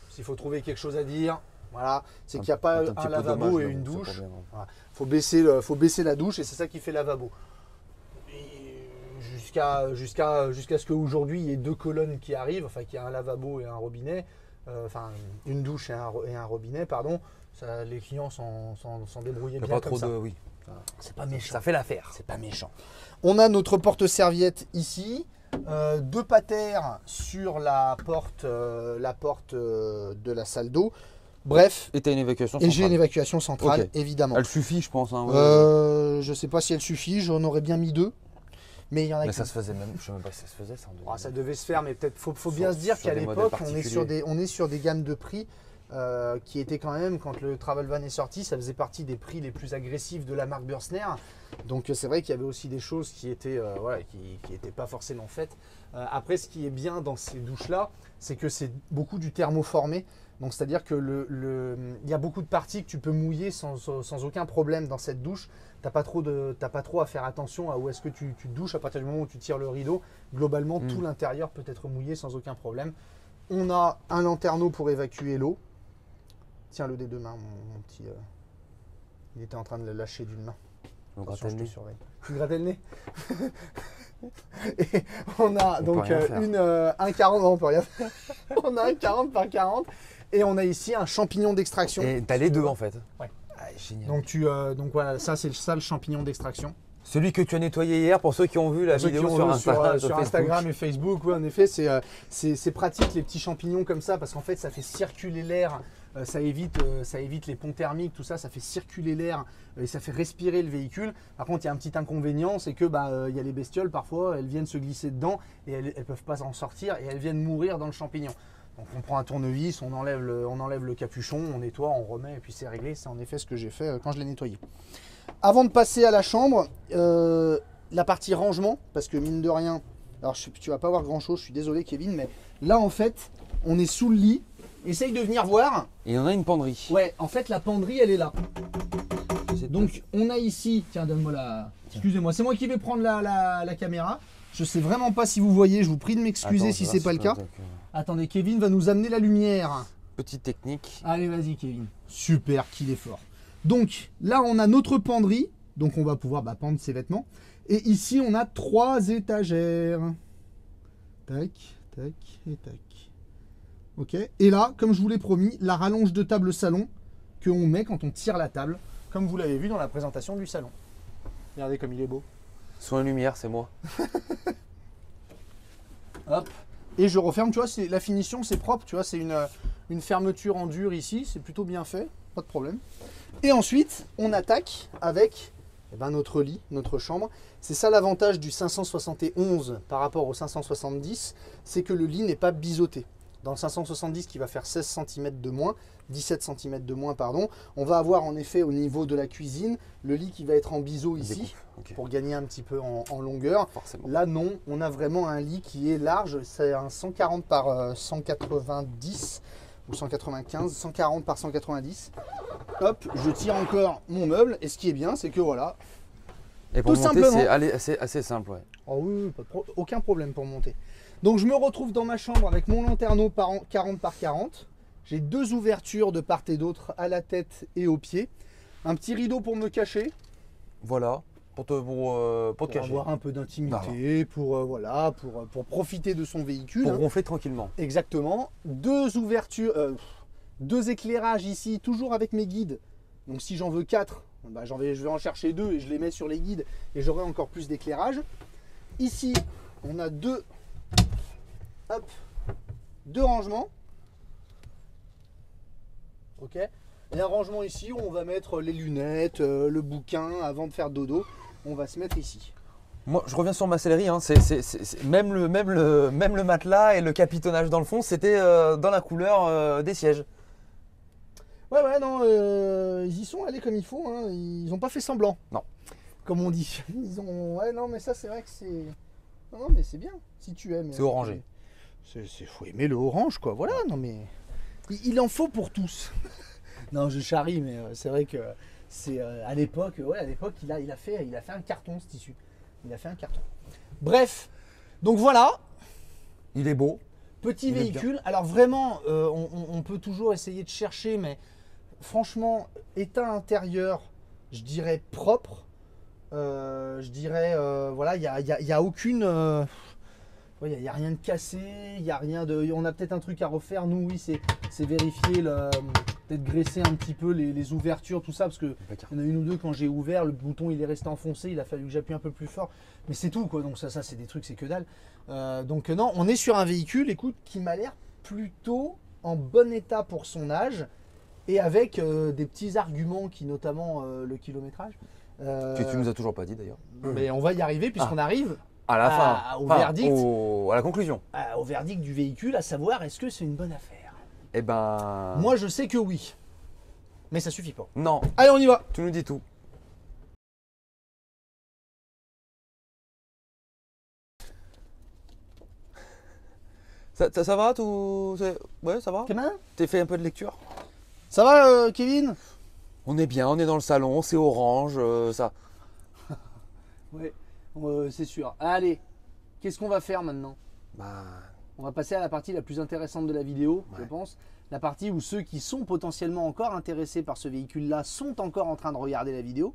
S'il faut trouver quelque chose à dire, voilà, c'est qu'il n'y a pas un lavabo et une douche. Voilà. Faut baisser la douche et c'est ça qui fait le lavabo. Jusqu'à ce qu'aujourd'hui, il y ait 2 colonnes qui arrivent, enfin qu'il y a un lavabo et un robinet. Une douche et un robinet, pardon. Ça, les clients s'en débrouillaient bien. Pas trop de. Oui. C'est pas méchant. Ça fait l'affaire. C'est pas méchant. On a notre porte-serviette ici. 2 patères sur la porte de la salle d'eau. Bref. Et tu as une évacuation centrale. Et j'ai une évacuation centrale, okay. Évidemment. Elle suffit, je pense. Hein, je sais pas si elle suffit. J'en aurais bien mis 2. Mais il y en a. Mais ça se faisait même. Je sais même pas si ça se faisait. Ça devait se faire, mais peut-être faut bien se dire qu'à l'époque, on est sur des gammes de prix qui étaient quand même, quand le Travel Van est sorti, ça faisait partie des prix les plus agressifs de la marque Bürstner. Donc c'est vrai qu'il y avait aussi des choses qui étaient qui étaient pas forcément faites. Après, ce qui est bien dans ces douches-là, c'est que c'est beaucoup du thermoformé. Donc c'est-à-dire que il y a beaucoup de parties que tu peux mouiller sans aucun problème dans cette douche. T'as pas trop à faire attention à où est-ce que tu te douches à partir du moment où tu tires le rideau. Globalement, tout l'intérieur peut être mouillé sans aucun problème. On a un lanterneau pour évacuer l'eau. Tiens-le des 2 mains, mon petit. Il était en train de le lâcher d'une main. Attention, je te surveille. Tu grattais le nez. Et on a donc un 40. Non, on peut rien faire. On a un 40 par 40. Et on a ici un champignon d'extraction. Et t'as les 2 en fait. Ouais. Ah, génial. Donc voilà, ça c'est le champignon d'extraction. Celui que tu as nettoyé hier, pour ceux qui ont vu la vidéo sur Instagram et Facebook, oui, en effet, c'est pratique les petits champignons comme ça parce qu'en fait ça fait circuler l'air, ça évite les ponts thermiques, tout ça, ça fait circuler l'air et ça fait respirer le véhicule. Par contre, il y a un petit inconvénient, c'est que il y a les bestioles parfois, elles viennent se glisser dedans et elles ne peuvent pas en sortir et elles viennent mourir dans le champignon. Donc on prend un tournevis, on enlève le capuchon, on nettoie, on remet et puis c'est réglé. C'est en effet ce que j'ai fait quand je l'ai nettoyé. Avant de passer à la chambre, la partie rangement, parce que mine de rien, alors tu vas pas voir grand chose, je suis désolé Kevin, mais là en fait, on est sous le lit. Essaye de venir voir. Et il y en a une penderie. Ouais, en fait la penderie elle est là. Donc on a ici, tiens donne-moi la... Excusez-moi, c'est moi qui vais prendre la caméra. Je sais vraiment pas si vous voyez, je vous prie de m'excuser si c'est pas le cas. Attendez, Kevin va nous amener la lumière. Petite technique. Allez, vas-y Kevin. Super, qu'il est fort. Donc là, on a notre penderie. Donc on va pouvoir pendre ses vêtements. Et ici, on a 3 étagères. Tac, tac et tac. Ok. Et là, comme je vous l'ai promis, la rallonge de table salon qu'on met quand on tire la table. Comme vous l'avez vu dans la présentation du salon. Regardez comme il est beau. Sur la lumière, c'est moi. Hop. Et je referme, tu vois, la finition, c'est propre, tu vois, c'est une fermeture en dur ici, c'est plutôt bien fait, pas de problème. Et ensuite, on attaque avec notre lit, notre chambre. C'est ça l'avantage du 571 par rapport au 570, c'est que le lit n'est pas biseauté. Dans le 570 qui va faire 16 cm de moins, 17 cm de moins, pardon, on va avoir en effet au niveau de la cuisine, le lit qui va être en biseau ici, pour gagner un petit peu en longueur. Forcément. Là non, on a vraiment un lit qui est large, c'est un 140 par 190 ou 195, 140 par 190. Hop, je tire encore mon meuble et ce qui est bien, c'est que voilà. Et pour monter, c'est assez simple, ouais. Oh oui, aucun problème pour monter. Donc je me retrouve dans ma chambre avec mon lanterneau 40 par 40. J'ai 2 ouvertures de part et d'autre à la tête et aux pieds. Un petit rideau pour me cacher. Voilà, pour te cacher. Avoir un peu d'intimité, pour profiter de son véhicule. Pour ronfler tranquillement. Exactement. 2 ouvertures, 2 éclairages ici, toujours avec mes guides. Donc si j'en veux 4, je vais en chercher 2 et je les mets sur les guides et j'aurai encore plus d'éclairage. Ici, on a 2 rangements. Ok. Et un rangement ici où on va mettre les lunettes, le bouquin avant de faire dodo. On va se mettre ici. Moi, je reviens sur ma sellerie. Hein. Même le matelas et le capitonnage dans le fond, c'était dans la couleur des sièges. Ouais, non, ils y sont allés comme il faut. Hein. Ils n'ont pas fait semblant. Non. Comme on dit. Ouais, non, mais ça, c'est vrai que c'est. Non, mais c'est bien. Si tu aimes. C'est orangé. Faut aimer le orange, quoi. Voilà, non, mais. Il en faut pour tous. Non, je charrie, mais c'est vrai que c'est à l'époque, il a fait un carton, ce tissu. Il a fait un carton. Bref, donc voilà. Il est beau. Petit véhicule. Alors vraiment, on peut toujours essayer de chercher, mais franchement, état intérieur, je dirais propre. Je dirais, voilà, il y a aucune. Il n'y a rien de cassé, il y a rien de. On a peut-être un truc à refaire. Nous, oui, c'est vérifier, peut-être graisser un petit peu les ouvertures, tout ça, parce que il y en a une ou deux quand j'ai ouvert, le bouton il est resté enfoncé, il a fallu que j'appuie un peu plus fort. Mais c'est tout, quoi. Donc ça c'est des trucs, c'est que dalle. Donc non, on est sur un véhicule, écoute, qui m'a l'air plutôt en bon état pour son âge et avec des petits arguments qui, notamment le kilométrage. Que tu nous as toujours pas dit d'ailleurs. Mais on va y arriver puisqu'on arrive. À la fin, au verdict, à la conclusion. Au verdict du véhicule, à savoir est-ce que c'est une bonne affaire? Eh ben. Moi je sais que oui. Mais ça suffit pas. Non. Allez, on y va. Tu nous dis tout. Ça va tout? Ouais, ça va? Comment? T'as fait un peu de lecture? Ça va, Kevin? On est bien, on est dans le salon, c'est orange, ça. Ouais. C'est sûr. Allez, qu'est-ce qu'on va faire maintenant? On va passer à la partie la plus intéressante de la vidéo, je pense. La partie où ceux qui sont potentiellement encore intéressés par ce véhicule-là sont encore en train de regarder la vidéo,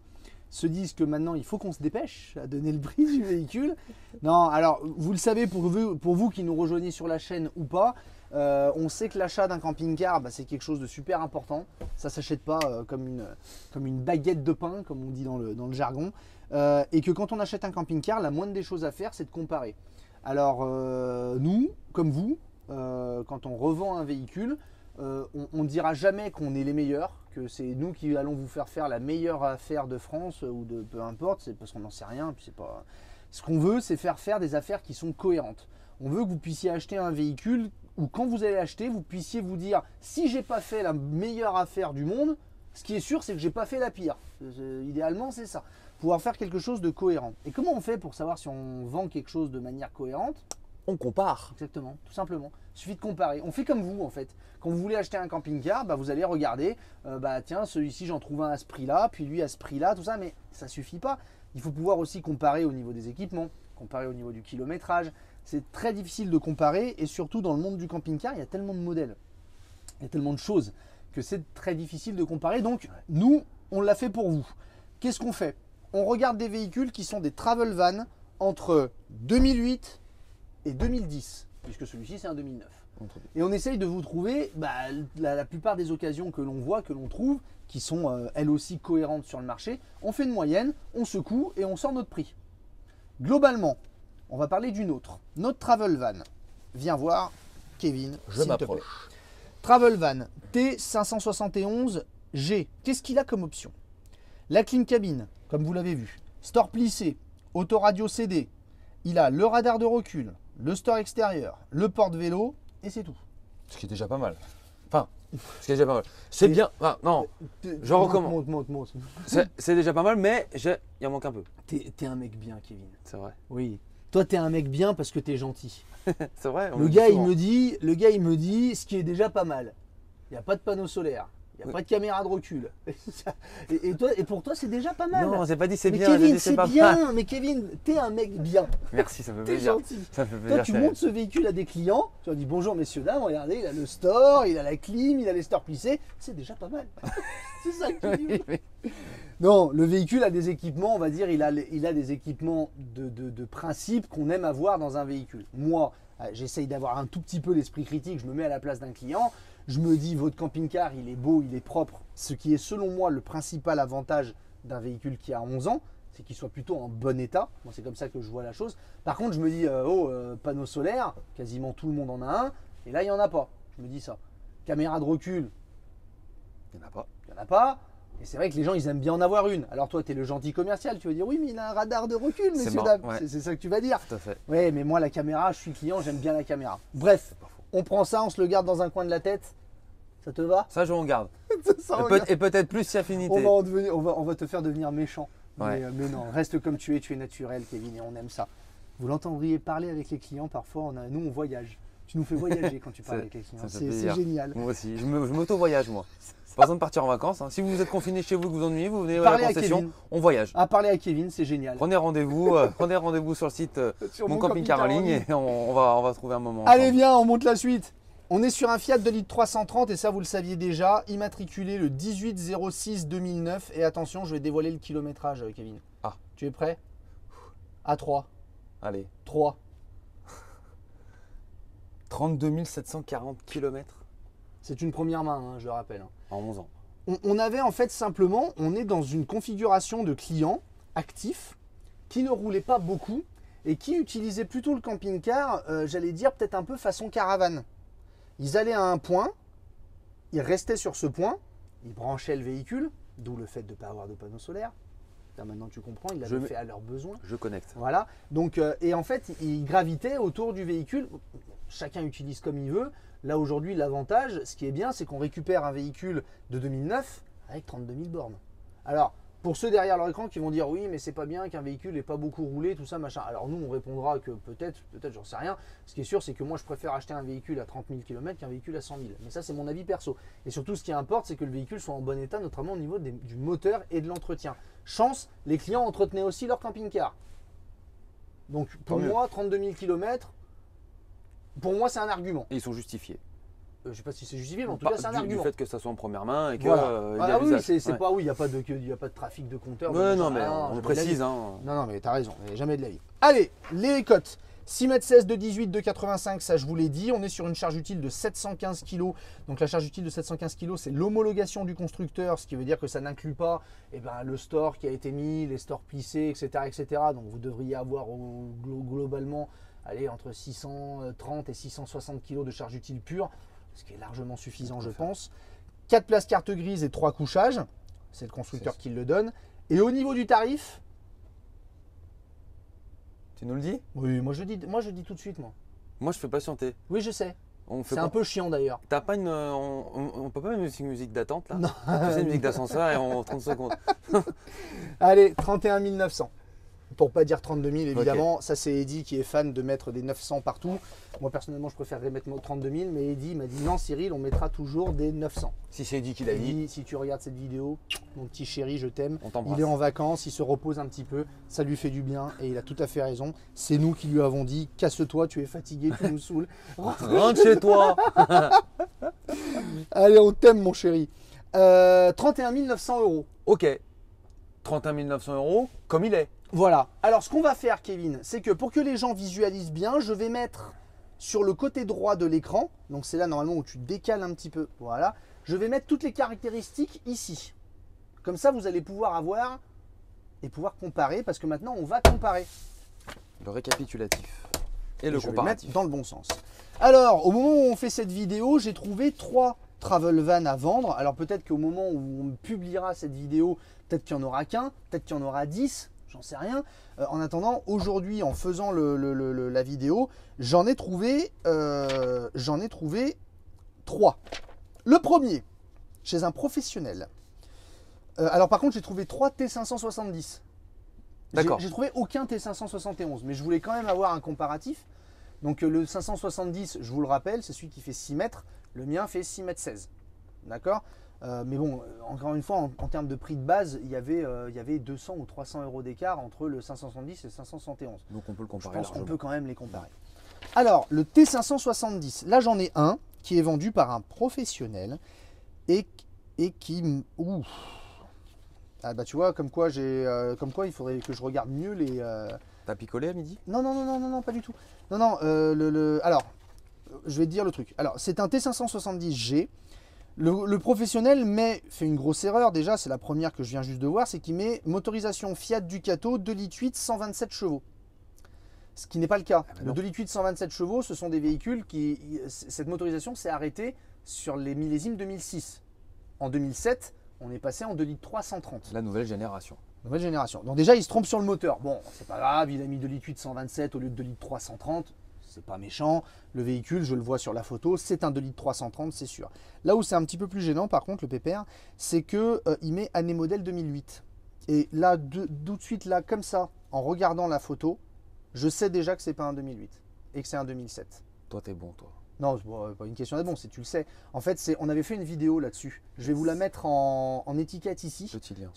se disent que maintenant il faut qu'on se dépêche à donner le prix du véhicule. Non, alors vous le savez, pour vous qui nous rejoignez sur la chaîne ou pas, on sait que l'achat d'un camping-car, c'est quelque chose de super important. Ça ne s'achète pas comme une baguette de pain, comme on dit dans le jargon. Et que quand on achète un camping-car, la moindre des choses à faire, c'est de comparer. Alors nous, comme vous, quand on revend un véhicule, on ne dira jamais qu'on est les meilleurs, que c'est nous qui allons vous faire la meilleure affaire de France ou de peu importe, c'est parce qu'on n'en sait rien. Puis c'est pas... Ce qu'on veut, c'est faire des affaires qui sont cohérentes. On veut que vous puissiez acheter un véhicule où quand vous allez l'acheter, vous puissiez vous dire si j'ai pas fait la meilleure affaire du monde, ce qui est sûr, c'est que j'ai pas fait la pire. Idéalement, c'est ça. Pouvoir faire quelque chose de cohérent. Et comment on fait pour savoir si on vend quelque chose de manière cohérente? On compare. Exactement, tout simplement. Il suffit de comparer. On fait comme vous en fait. Quand vous voulez acheter un camping-car, vous allez regarder, tiens, celui-ci j'en trouve un à ce prix-là, puis lui à ce prix-là, tout ça, mais ça ne suffit pas. Il faut pouvoir aussi comparer au niveau des équipements, comparer au niveau du kilométrage. C'est très difficile de comparer et surtout dans le monde du camping-car, il y a tellement de modèles, il y a tellement de choses que c'est très difficile de comparer. Donc nous, on l'a fait pour vous. Qu'est-ce qu'on fait? On regarde des véhicules qui sont des travel van entre 2008 et 2010, puisque celui-ci c'est un 2009. Et on essaye de vous trouver la plupart des occasions que l'on voit, que l'on trouve, qui sont elles aussi cohérentes sur le marché. On fait une moyenne, on secoue et on sort notre prix. Globalement, on va parler d'une autre. Notre travel van. Viens voir, Kevin. Je m'approche. Travel van T571G. Qu'est-ce qu'il a comme option? La clim cabine, comme vous l'avez vu. Store plissé, autoradio CD. Il a le radar de recul, le store extérieur, le porte-vélo et c'est tout. Ce qui est déjà pas mal. Enfin, ce qui est déjà pas mal. C'est bien. Enfin, non, je recommande. Monte. C'est déjà pas mal, mais il en manque un peu. T'es un mec bien, Kevin. C'est vrai. Oui. Toi, t'es un mec bien parce que t'es gentil. C'est vrai. Le gars, il me dit, ce qui est déjà pas mal. Il n'y a pas de panneau solaire. Il n'y a pas de caméra de recul. Et pour toi, c'est déjà pas mal. Non, c'est pas dit c'est bien. Kevin, c'est bien. Mais Kevin, t'es un mec bien. Merci, ça me fait T'es plaisir. gentil. Ça me fait plaisir. Toi, tu montes ce véhicule à des clients. Tu leur dis bonjour, messieurs, dames. Regardez, il a le store, il a la clim, il a les stores plissés. C'est déjà pas mal. C'est ça que tu dis. Non, le véhicule a des équipements, on va dire, il a des équipements de principe qu'on aime avoir dans un véhicule. Moi, j'essaye d'avoir un tout petit peu l'esprit critique. Je me mets à la place d'un client. Je me dis, votre camping-car, il est beau, il est propre. Ce qui est selon moi le principal avantage d'un véhicule qui a 11 ans, c'est qu'il soit plutôt en bon état. Moi, c'est comme ça que je vois la chose. Par contre, je me dis, panneau solaire, quasiment tout le monde en a un. Et là, il n'y en a pas. Je me dis ça. Caméra de recul, Il n'y en a pas. il n'y en a pas. Et c'est vrai que les gens, ils aiment bien en avoir une. Alors toi, tu es le gentil commercial, tu vas dire oui, mais il a un radar de recul, messieurs, dames. Ouais. C'est ça que tu vas dire. Tout à fait. Oui, mais moi, la caméra, je suis client, j'aime bien la caméra. Bref, on prend ça, on se le garde dans un coin de la tête. Ça te va? Ça, je en garde. Et peut-être plus si affinité. On va te faire devenir méchant. Ouais. Mais non, reste comme tu es naturel, Kevin, et on aime ça. Vous l'entendriez parler avec les clients, parfois, nous, on voyage. Tu nous fais voyager quand tu parles avec les clients. C'est génial. Moi aussi, je m'auto-voyage, moi. Pas besoin de partir en vacances. Hein. Si vous êtes confiné chez vous, que vous ennuyez, vous venez à la concession, on voyage. Parler à Kevin, c'est génial. Prenez rendez-vous sur le site Mon Camping Car en ligne et on va trouver un moment. Allez, viens, on monte la suite. On est sur un Fiat 2 litres 330 et ça, vous le saviez déjà, immatriculé le 18-06-2009. Et attention, je vais dévoiler le kilométrage, Kevin. Ah. Tu es prêt? À 3. Allez. 3. 32 740 km. C'est une première main, hein, je le rappelle. En 11 ans. On avait en fait simplement, on est dans une configuration de client actif qui ne roulait pas beaucoup et qui utilisait plutôt le camping-car, j'allais dire peut-être un peu façon caravane. Ils allaient à un point, ils restaient sur ce point, ils branchaient le véhicule, d'où le fait de ne pas avoir de panneaux solaires. Là, maintenant tu comprends, ils l'avaient fait à leurs besoins. Je connecte. Voilà. Donc, et en fait, ils gravitaient autour du véhicule. Chacun utilise comme il veut. Là aujourd'hui, l'avantage, ce qui est bien, c'est qu'on récupère un véhicule de 2009 avec 32 000 bornes. Alors, pour ceux derrière leur écran qui vont dire oui, mais c'est pas bien qu'un véhicule n'ait pas beaucoup roulé, tout ça, machin. Alors nous, on répondra que peut-être, j'en sais rien. Ce qui est sûr, c'est que moi, je préfère acheter un véhicule à 30 000 km qu'un véhicule à 100 000. Mais ça, c'est mon avis perso. Et surtout, ce qui importe, c'est que le véhicule soit en bon état, notamment au niveau du moteur et de l'entretien. Chance, les clients entretenaient aussi leur camping-car. Donc pour moi, 32 000 km, pour moi, c'est un argument. Et ils sont justifiés. Je ne sais pas si c'est justifié, mais en tout cas, c'est un argument. Du fait que ça soit en première main et que voilà. Oui, c'est pas où il n'y a pas de trafic de compteur. Non, mais on précise. Non, mais t'as raison, jamais de la vie. Allez, les cotes. 6,16 m de 18, de 85, ça je vous l'ai dit. On est sur une charge utile de 715 kg. Donc la charge utile de 715 kg, c'est l'homologation du constructeur, ce qui veut dire que ça n'inclut pas le store qui a été mis, les stores plissés, etc., etc. Donc vous devriez avoir globalement entre 630 et 660 kg de charge utile pure, ce qui est largement suffisant, je pense. 4 places carte grise et 3 couchages. C'est le constructeur qui le donne. Et au niveau du tarif, tu nous le dis? Oui, moi je dis tout de suite, moi. Moi, je fais patienter. Oui, je sais. C'est un peu chiant d'ailleurs. T'as pas on peut pas mettre une musique d'attente là? Non. C'est une musique d'ascenseur et en 30 secondes. Allez, 31 900. Pour pas dire 32 000 évidemment. Okay. Ça, c'est Eddy qui est fan de mettre des 900 partout. Moi personnellement, je préférerais mettre 32 000, mais Eddy m'a dit non, Cyril, on mettra toujours des 900. Si c'est Eddy qui l'a dit. Si tu regardes cette vidéo, mon petit chéri, je t'aime. On t'embrasse. Il est en vacances, il se repose un petit peu, ça lui fait du bien et il a tout à fait raison. C'est nous qui lui avons dit casse-toi, tu es fatigué, tu nous saoules. Rentre chez toi. Allez, on t'aime, mon chéri. 31 900 €. Ok. 31 900 €, comme il est. Voilà. Alors, ce qu'on va faire, Kevin, c'est que pour que les gens visualisent bien, je vais mettre sur le côté droit de l'écran, donc c'est là normalement où tu décales un petit peu, voilà, je vais mettre toutes les caractéristiques ici. Comme ça, vous allez pouvoir avoir et pouvoir comparer, parce que maintenant, on va comparer. Le récapitulatif et le comparatif. Je vais le mettre dans le bon sens. Alors, au moment où on fait cette vidéo, j'ai trouvé 3 travel van à vendre. Alors, peut-être qu'au moment où on publiera cette vidéo, peut-être qu'il n'y en aura qu'un, peut-être qu'il y en aura 10. J'en sais rien. En attendant, aujourd'hui, en faisant la vidéo, j'en ai trouvé 3. Le premier, chez un professionnel. Alors par contre, j'ai trouvé 3 T570. D'accord. J'ai trouvé aucun T571, mais je voulais quand même avoir un comparatif. Donc le 570, je vous le rappelle, c'est celui qui fait 6 mètres. Le mien fait 6 mètres 16. D'accord ? Mais bon, encore une fois, en termes de prix de base, il y avait 200 ou 300 € d'écart entre le 570 et le 571. Donc on peut le comparer. Je pense qu'on peut quand même les comparer. Alors, le T570, là j'en ai un qui est vendu par un professionnel et qui... Ouh. Ah bah tu vois, comme quoi il faudrait que je regarde mieux les... T'as picolé à midi? Non, pas du tout. Non, alors, je vais te dire le truc. Alors, c'est un T570G. Le professionnel fait une grosse erreur, déjà, c'est la première que je viens juste de voir, c'est qu'il met motorisation Fiat Ducato 2,8 litres 127 chevaux. Ce qui n'est pas le cas. Le 2,8 litres 127 chevaux, ce sont des véhicules cette motorisation s'est arrêtée sur les millésimes 2006. En 2007, on est passé en 2 litres 330. La nouvelle génération. Nouvelle génération. Donc déjà, il se trompe sur le moteur. Bon, c'est pas grave, il a mis 2 litres 827 au lieu de 2 litres 330. C'est pas méchant. Le véhicule, je le vois sur la photo, c'est un 2 litres 330, c'est sûr. Là où c'est un petit peu plus gênant, par contre, le pépère, c'est que il met année modèle 2008. Et là, tout de suite, là, comme ça, en regardant la photo, je sais déjà que c'est pas un 2008 et que c'est un 2007. Toi, t'es bon, toi. Non, c'est pas une question d'être bon, c'est tu le sais. En fait, on avait fait une vidéo là-dessus. Je vais vous la mettre en étiquette ici. Petit lien.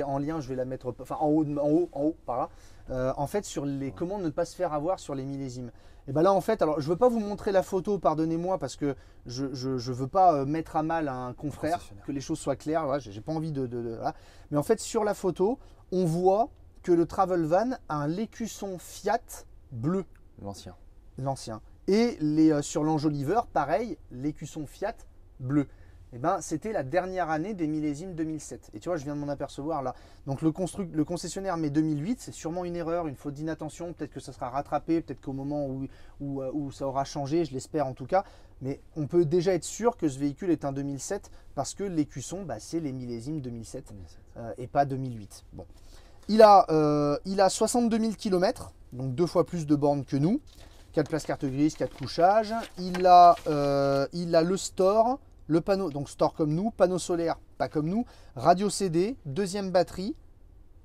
En lien, je vais la mettre enfin, en haut, par là. En fait, sur les comment ne pas se faire avoir sur les millésimes. Et bien là, en fait, alors je ne veux pas vous montrer la photo, pardonnez-moi, parce que je ne veux pas mettre à mal un confrère, que les choses soient claires. Voilà, j'ai pas envie voilà. Mais en fait, sur la photo, on voit que le Travel Van a un écusson Fiat bleu. L'ancien. L'ancien. Et sur l'enjoliveur, pareil, l'écusson Fiat bleu. Et ben, c'était la dernière année des millésimes 2007. Et tu vois, je viens de m'en apercevoir là. Donc le concessionnaire met 2008, c'est sûrement une erreur, une faute d'inattention. Peut-être que ça sera rattrapé, peut-être qu'au moment où ça aura changé, je l'espère en tout cas. Mais on peut déjà être sûr que ce véhicule est un 2007 parce que l'écusson, bah, c'est les millésimes 2007 et pas 2008. Bon. Il a 62 000 km, donc 2 fois plus de bornes que nous. 4 places carte grise, 4 couchages. Il a le store, le panneau, donc store comme nous, panneau solaire, pas comme nous, radio CD, deuxième batterie,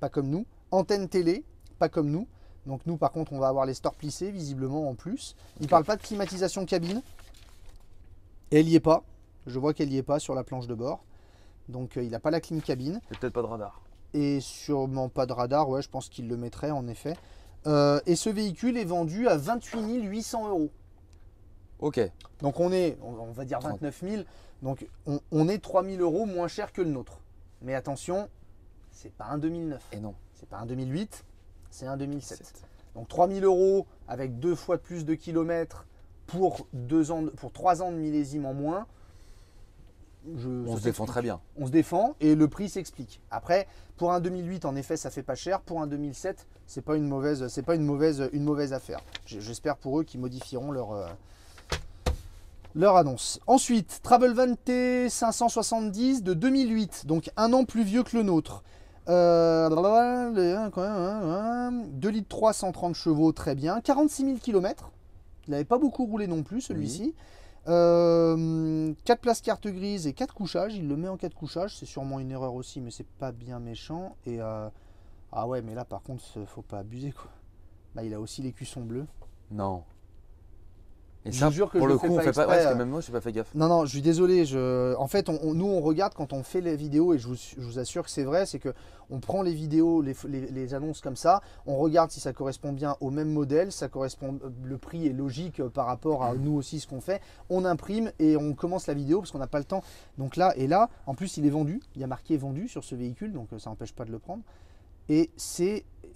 pas comme nous, antenne télé, pas comme nous. Donc nous par contre on va avoir les stores plissés visiblement en plus. Il ne parle pas de climatisation cabine. Et elle n'y est pas. Je vois qu'elle n'y est pas sur la planche de bord. Donc il n'a pas la clim cabine. Et peut-être pas de radar. Et sûrement pas de radar, ouais, je pense qu'il le mettrait en effet. Et ce véhicule est vendu à 28 800 €. Ok. Donc on va dire 29 000. Donc on est 3 000 € moins cher que le nôtre. Mais attention, c'est pas un 2009. Et non. C'est pas un 2008, c'est un 2007. Donc 3 000 € avec 2 fois plus de kilomètres pour 3 ans de millésime en moins. On se défend très bien. On se défend et le prix s'explique. Après, pour un 2008, en effet, ça fait pas cher. Pour un 2007, c'est pas une mauvaise affaire. J'espère pour eux qu'ils modifieront leur annonce. Ensuite, Travel Van T570 de 2008, donc un an plus vieux que le nôtre. 2 litres 3, 130 chevaux, très bien. 46 000 km. Il n'avait pas beaucoup roulé non plus, celui-ci. 4 places carte grise et 4 couchages. Il le met en 4 couchages. C'est sûrement une erreur aussi, mais c'est pas bien méchant. Et ah ouais, mais là par contre, faut pas abuser quoi. Là, il a aussi l'écusson bleu. Non. Et je ça, jure que pour je le coup, on fait pas. Ouais, parce que même moi, je n'ai pas fait gaffe. Non, non, je suis désolé. En fait, nous, on regarde quand on fait les vidéos, et je vous assure que c'est vrai, c'est que on prend les vidéos, les annonces comme ça, on regarde si ça correspond bien au même modèle, le prix est logique par rapport à nous aussi ce qu'on fait. On imprime et on commence la vidéo parce qu'on n'a pas le temps. Donc là et là, en plus, il est vendu. Il y a marqué vendu sur ce véhicule, donc ça n'empêche pas de le prendre. Et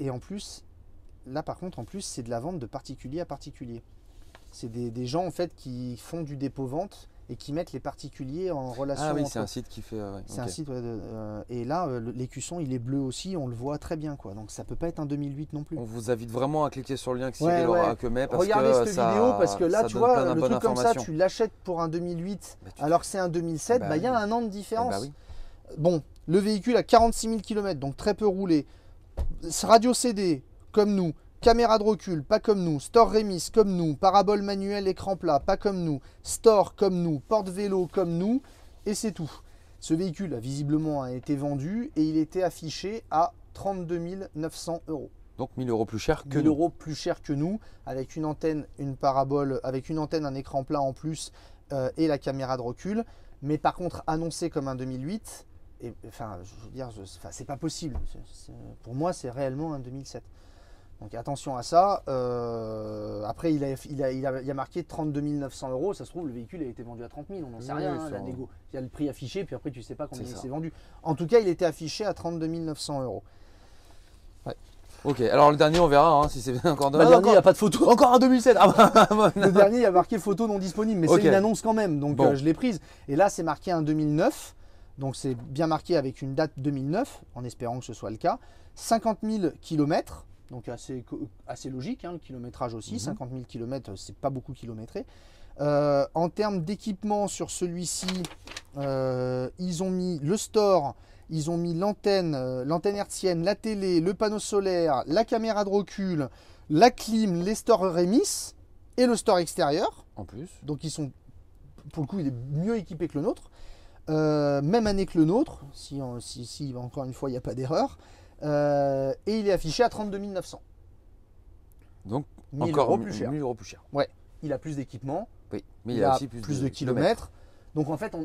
en plus, là par contre, en plus, c'est de la vente de particulier à particulier. C'est des gens en fait qui font du dépôt-vente et qui mettent les particuliers en relation. Ah oui, c'est un site qui fait. Ouais, c'est un site. Ouais, et là, l'écusson, il est bleu aussi, on le voit très bien quoi. Donc ça peut pas être un 2008 non plus. On vous invite vraiment à cliquer sur le lien que Cyril aura que met. Regardez cette vidéo parce que là, tu vois, le truc comme ça, tu l'achètes pour un 2008 alors que c'est un 2007, il y a un an de différence. Oui. Bon, le véhicule a 46 000 km, donc très peu roulé. Radio CD, comme nous. Caméra de recul, pas comme nous. Store remise, comme nous. Parabole manuelle, écran plat, pas comme nous. Store, comme nous. Porte-vélo, comme nous. Et c'est tout. Ce véhicule a visiblement été vendu et il était affiché à 32 900 €. Donc 1 000 € plus cher que 1 000 € plus cher que nous, avec une antenne, une parabole, avec une antenne, un écran plat en plus et la caméra de recul. Mais par contre, annoncé comme un 2008, et, enfin, je veux dire, c'est pas possible. Pour moi, c'est réellement un 2007. Donc attention à ça. Après, il y a marqué 32 900 €. Ça se trouve, le véhicule a été vendu à 30 000. On n'en sait rien. La négo. Il y a le prix affiché, puis après, tu ne sais pas combien il s'est vendu. En tout cas, il était affiché à 32 900 €. Ouais. Ok, alors le dernier, on verra si c'est encore. Le dernier, il n'y a pas de photo. Encore un 2007. Le dernier, il y a marqué photo non disponible, mais c'est une annonce quand même. Donc je l'ai prise. Et là, c'est marqué un 2009. Donc c'est bien marqué avec une date 2009, en espérant que ce soit le cas. 50 000 km. Donc assez logique, le kilométrage aussi, 50 000 km, c'est pas beaucoup kilométré. En termes d'équipement sur celui-ci, ils ont mis le store, ils ont mis l'antenne hertzienne, la télé, le panneau solaire, la caméra de recul, la clim, les stores Remis et le store extérieur. En plus. Donc ils sont, pour le coup, il est mieux équipé que le nôtre. Même année que le nôtre, si encore une fois il n'y a pas d'erreur. Et il est affiché à 32 900. Donc 1000 encore euros plus cher. 1000 euros plus cher. Ouais, il a plus d'équipement. Oui, mais il a aussi plus de kilomètres. Donc en fait,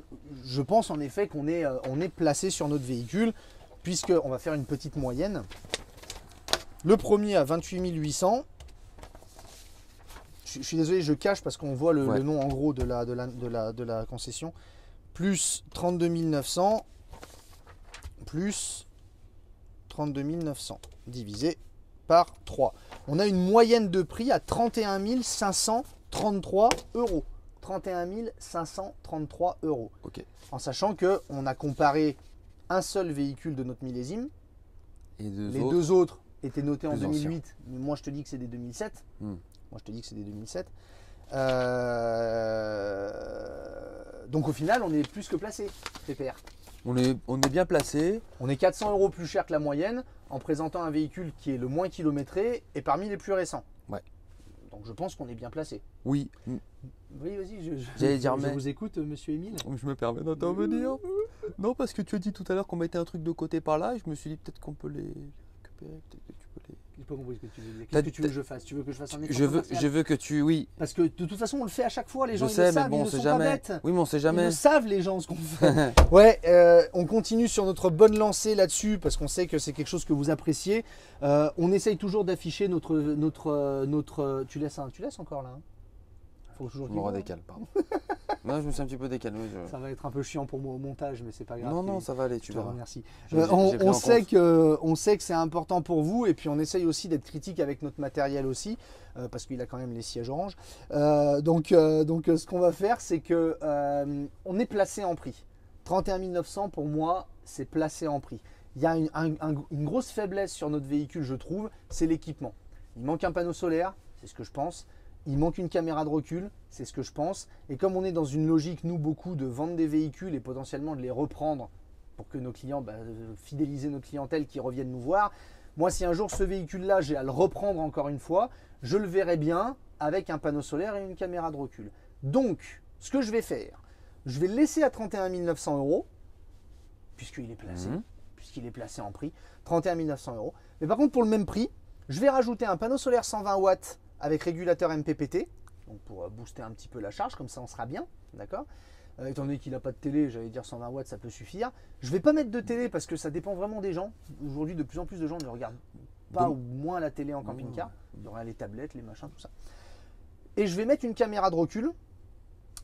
je pense en effet qu'on est, on est placé sur notre véhicule, puisqu'on va faire une petite moyenne. Le premier à 28 800. Je suis désolé, je cache parce qu'on voit le nom en gros de la concession. Plus 32 900, plus 32 900, divisé par 3. On a une moyenne de prix à 31 533 euros. 31 533 euros. Ok. En sachant qu'on a comparé un seul véhicule de notre millésime. Et les deux autres étaient notés en 2008. Mais moi, je te dis que c'est des 2007. Moi, je te dis que c'est des 2007. Donc, au final, on est plus que placé, PPR. On est bien placé. On est 400 euros plus cher que la moyenne en présentant un véhicule qui est le moins kilométré et parmi les plus récents. Ouais. Donc, je pense qu'on est bien placé. Oui. Oui, vas-y, je vous écoute, monsieur Émile. Je me permets d'intervenir. Non, parce que tu as dit tout à l'heure qu'on mettait un truc de côté par là et je me suis dit peut-être qu'on peut les récupérer. Peut-être que tu peux les. J'ai pas compris ce que tu veux dire. Qu'est-ce que tu veux que je fasse? Tu veux que je fasse un effort je veux que tu. Oui. Parce que de toute façon, on le fait à chaque fois. Les gens, je sais, ils le savent, mais bon, ils ne sont pas bêtes. Oui, mais on sait jamais. Ils le savent, les gens, ce qu'on fait. Ouais, on continue sur notre bonne lancée là-dessus parce qu'on sait que c'est quelque chose que vous appréciez. On essaye toujours d'afficher notre. Tu laisses encore là, hein? Faut toujours je me redécale, pardon. Non, je me suis un petit peu décalé. Ça va être un peu chiant pour moi au montage, mais c'est pas grave. Non, ça va aller, tu verras. Merci. On sait que c'est important pour vous et puis on essaye aussi d'être critique avec notre matériel aussi parce qu'il a quand même les sièges orange. Donc ce qu'on va faire, c'est que on est placé en prix. 31 900 pour moi, c'est placé en prix. Il y a une grosse faiblesse sur notre véhicule, je trouve, c'est l'équipement. Il manque un panneau solaire, c'est ce que je pense. Il manque une caméra de recul, c'est ce que je pense. Et comme on est dans une logique, nous, beaucoup, de vendre des véhicules et potentiellement de les reprendre pour que nos clients, fidéliser notre clientèle qui reviennent nous voir. Moi, si un jour ce véhicule-là, j'ai à le reprendre encore une fois, je le verrai bien avec un panneau solaire et une caméra de recul. Donc, ce que je vais faire, je vais le laisser à 31 900 euros, puisqu'il est placé, puisqu'il est placé en prix, 31 900 euros. Mais par contre, pour le même prix, je vais rajouter un panneau solaire 120 watts avec régulateur MPPT, donc pour booster un petit peu la charge, comme ça on sera bien, d'accord. Étant donné qu'il n'a pas de télé, j'allais dire 120 watts, ça peut suffire. Je ne vais pas mettre de télé parce que ça dépend vraiment des gens. Aujourd'hui, de plus en plus de gens ne regardent pas ou moins la télé en camping-car. Il y aura les tablettes, les machins, tout ça. Et je vais mettre une caméra de recul.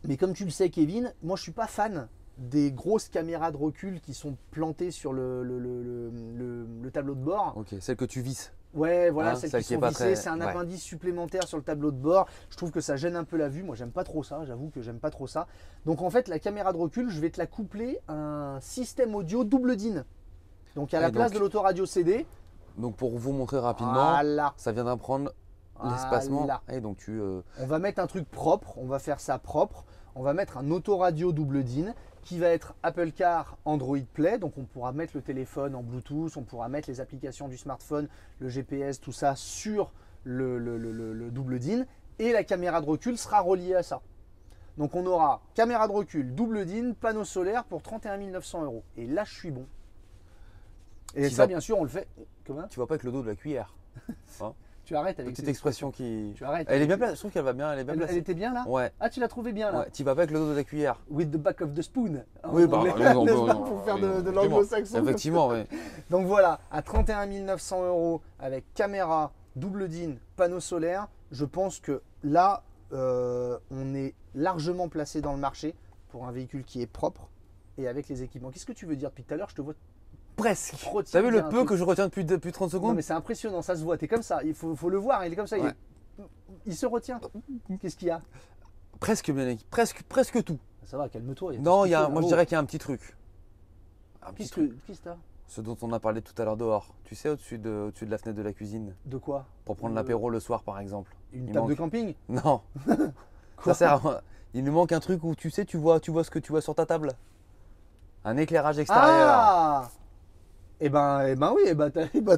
Mais comme tu le sais, Kevin, moi je ne suis pas fan des grosses caméras de recul qui sont plantées sur le tableau de bord. Ok, celle que tu visses. Ouais, voilà, celles qui sont vissées, c'est un ouais. appendice supplémentaire sur le tableau de bord. Je trouve que ça gêne un peu la vue. Moi, j'aime pas trop ça. J'avoue que j'aime pas trop ça. Donc, en fait, la caméra de recul, je vais te la coupler à un système audio double DIN. Donc, à la place de l'autoradio CD. Donc, pour vous montrer rapidement, ça vient d'apprendre l'espacement. Et donc, on va mettre un truc propre. On va faire ça propre. On va mettre un autoradio double DIN qui va être Apple Car, Android Play. Donc, on pourra mettre le téléphone en Bluetooth, on pourra mettre les applications du smartphone, le GPS, tout ça sur le double DIN. Et la caméra de recul sera reliée à ça. Donc, on aura caméra de recul, double DIN, panneau solaire pour 31 900 euros. Et là, je suis bon. Et ça, bien sûr, on le fait. Comment ? Tu vois pas avec le dos de la cuillère. Hein ? Tu arrêtes avec cette expression qui. Tu arrêtes. Elle est bien placée. Je trouve qu'elle va bien. Elle était bien là ? Ouais. Ah, tu l'as trouvé bien là ? Ouais. Tu vas pas avec le dos de la cuillère. With the back of the spoon. Oui, pour faire de l'anglo-saxon. Effectivement, oui. Donc voilà, à 31 900 euros avec caméra, double DIN, panneau solaire, je pense que là, on est largement placé dans le marché pour un véhicule qui est propre et avec les équipements. Qu'est-ce que tu veux dire depuis tout à l'heure ? Je te vois presque. T'as vu le peu que je retiens depuis 30 secondes ? Non mais c'est impressionnant, ça se voit. T'es comme ça, il faut le voir, il est comme ça. Ouais. Il se retient. Qu'est-ce qu'il y a ? Presque bien, presque tout. Ça va, calme-toi. Non, moi je dirais qu'il y a un petit truc. Qu'est-ce que t'as ? Ce dont on a parlé tout à l'heure dehors. Tu sais, au-dessus de la fenêtre de la cuisine. De quoi ? Pour prendre l'apéro le soir, par exemple. Une table de camping ? Non. Ça sert Il nous manque un truc où tu sais, tu vois ce que tu vois sur ta table. Un éclairage extérieur. Ah eh ben oui,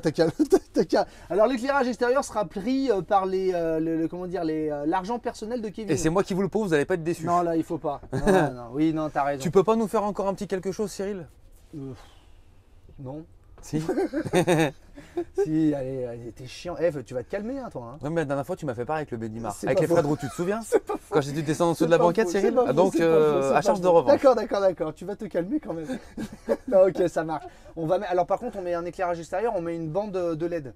t'as qu'à. Alors l'éclairage extérieur sera pris par l'argent personnel de Kevin. Et c'est moi qui vous le pose, vous n'allez pas être déçus. Non, là, il faut pas. Non, oui, non, t'as raison. Tu peux pas nous faire encore un petit quelque chose, Cyril? Non. Si. Si, allez, t'es chiant. Tu vas te calmer, hein, toi. Hein. Non, mais la dernière fois, tu m'as fait pareil avec le Bédimar. C'est avec pas les faux. Fred Roux, tu te souviens? Pas Quand j'ai dû descendre en dessous de la banquette, faux, Cyril? pas faux, Donc, c'est pas faux, à charge de revanche. D'accord. Tu vas te calmer quand même. Non, ok, ça marche. Alors, par contre, on met un éclairage extérieur, on met une bande de LED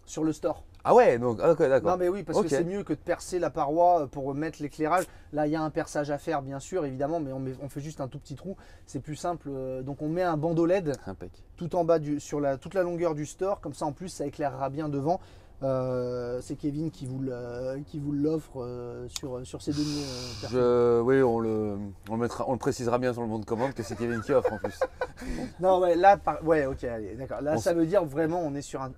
sur le store. Ah ouais, donc, ok, d'accord. Non, mais oui, parce que c'est mieux que de percer la paroi pour mettre l'éclairage. Là, il y a un perçage à faire, bien sûr, évidemment, mais on fait juste un tout petit trou. C'est plus simple. Donc, on met un bandeau LED tout en bas sur toute la longueur du store. Comme ça, en plus, ça éclairera bien devant. C'est Kevin qui vous l'offre sur ces deniers. Oui, on le précisera bien sur le bon de commande que c'est Kevin qui offre en plus. Non, ouais, là, ouais, ok, allez, d'accord. Là, ça veut dire vraiment, on est sur un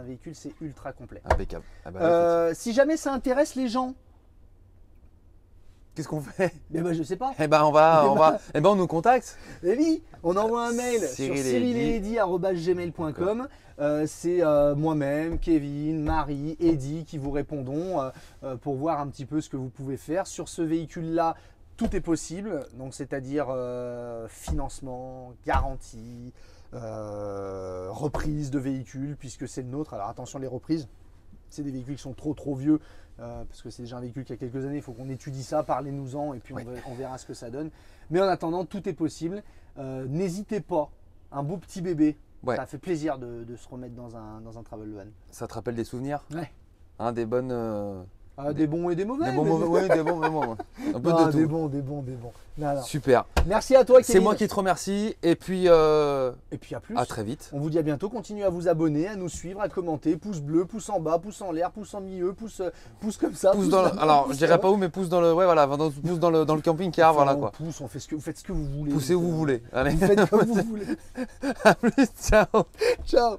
véhicule, c'est ultra complet. Impeccable. Ah bah, si jamais ça intéresse les gens, qu'est-ce qu'on fait? eh ben, je sais pas. Eh ben, on nous contacte. Eh oui, on envoie un mail sur cyrileteddy@gmail.com. C'est moi-même, Kevin, Marie, Eddy qui vous répondons pour voir un petit peu ce que vous pouvez faire. Sur ce véhicule-là, tout est possible, donc c'est-à-dire financement, garantie, reprise de véhicule, puisque c'est le nôtre. Alors attention, les reprises, c'est des véhicules qui sont trop vieux, parce que c'est déjà un véhicule qui a quelques années. Il faut qu'on étudie ça, parlez-nous-en, et puis on verra ce que ça donne. Mais en attendant, tout est possible. N'hésitez pas, un beau petit bébé. Ouais. Ça fait plaisir de se remettre dans un travel van. Ça te rappelle des souvenirs? Ouais. Hein, des bonnes. Des bons et des mauvais. Des bons, oui, des bons, un peu de tout. Des bons. Non. Super. Merci à toi, Kevin. C'est moi qui te remercie. Et puis à plus. À très vite. On vous dit à bientôt. Continuez à vous abonner, à nous suivre, à commenter. Pouce bleu, pouce en bas, pouce en l'air, pouce en milieu, pouce comme ça. Alors, je dirais pas où, mais pouce dans le. Ouais, voilà, pouce dans le camping-car, voilà quoi. Pouce, vous faites ce que vous voulez. Poussez où vous voulez. Allez. Vous faites comme vous voulez. À plus, ciao. Ciao.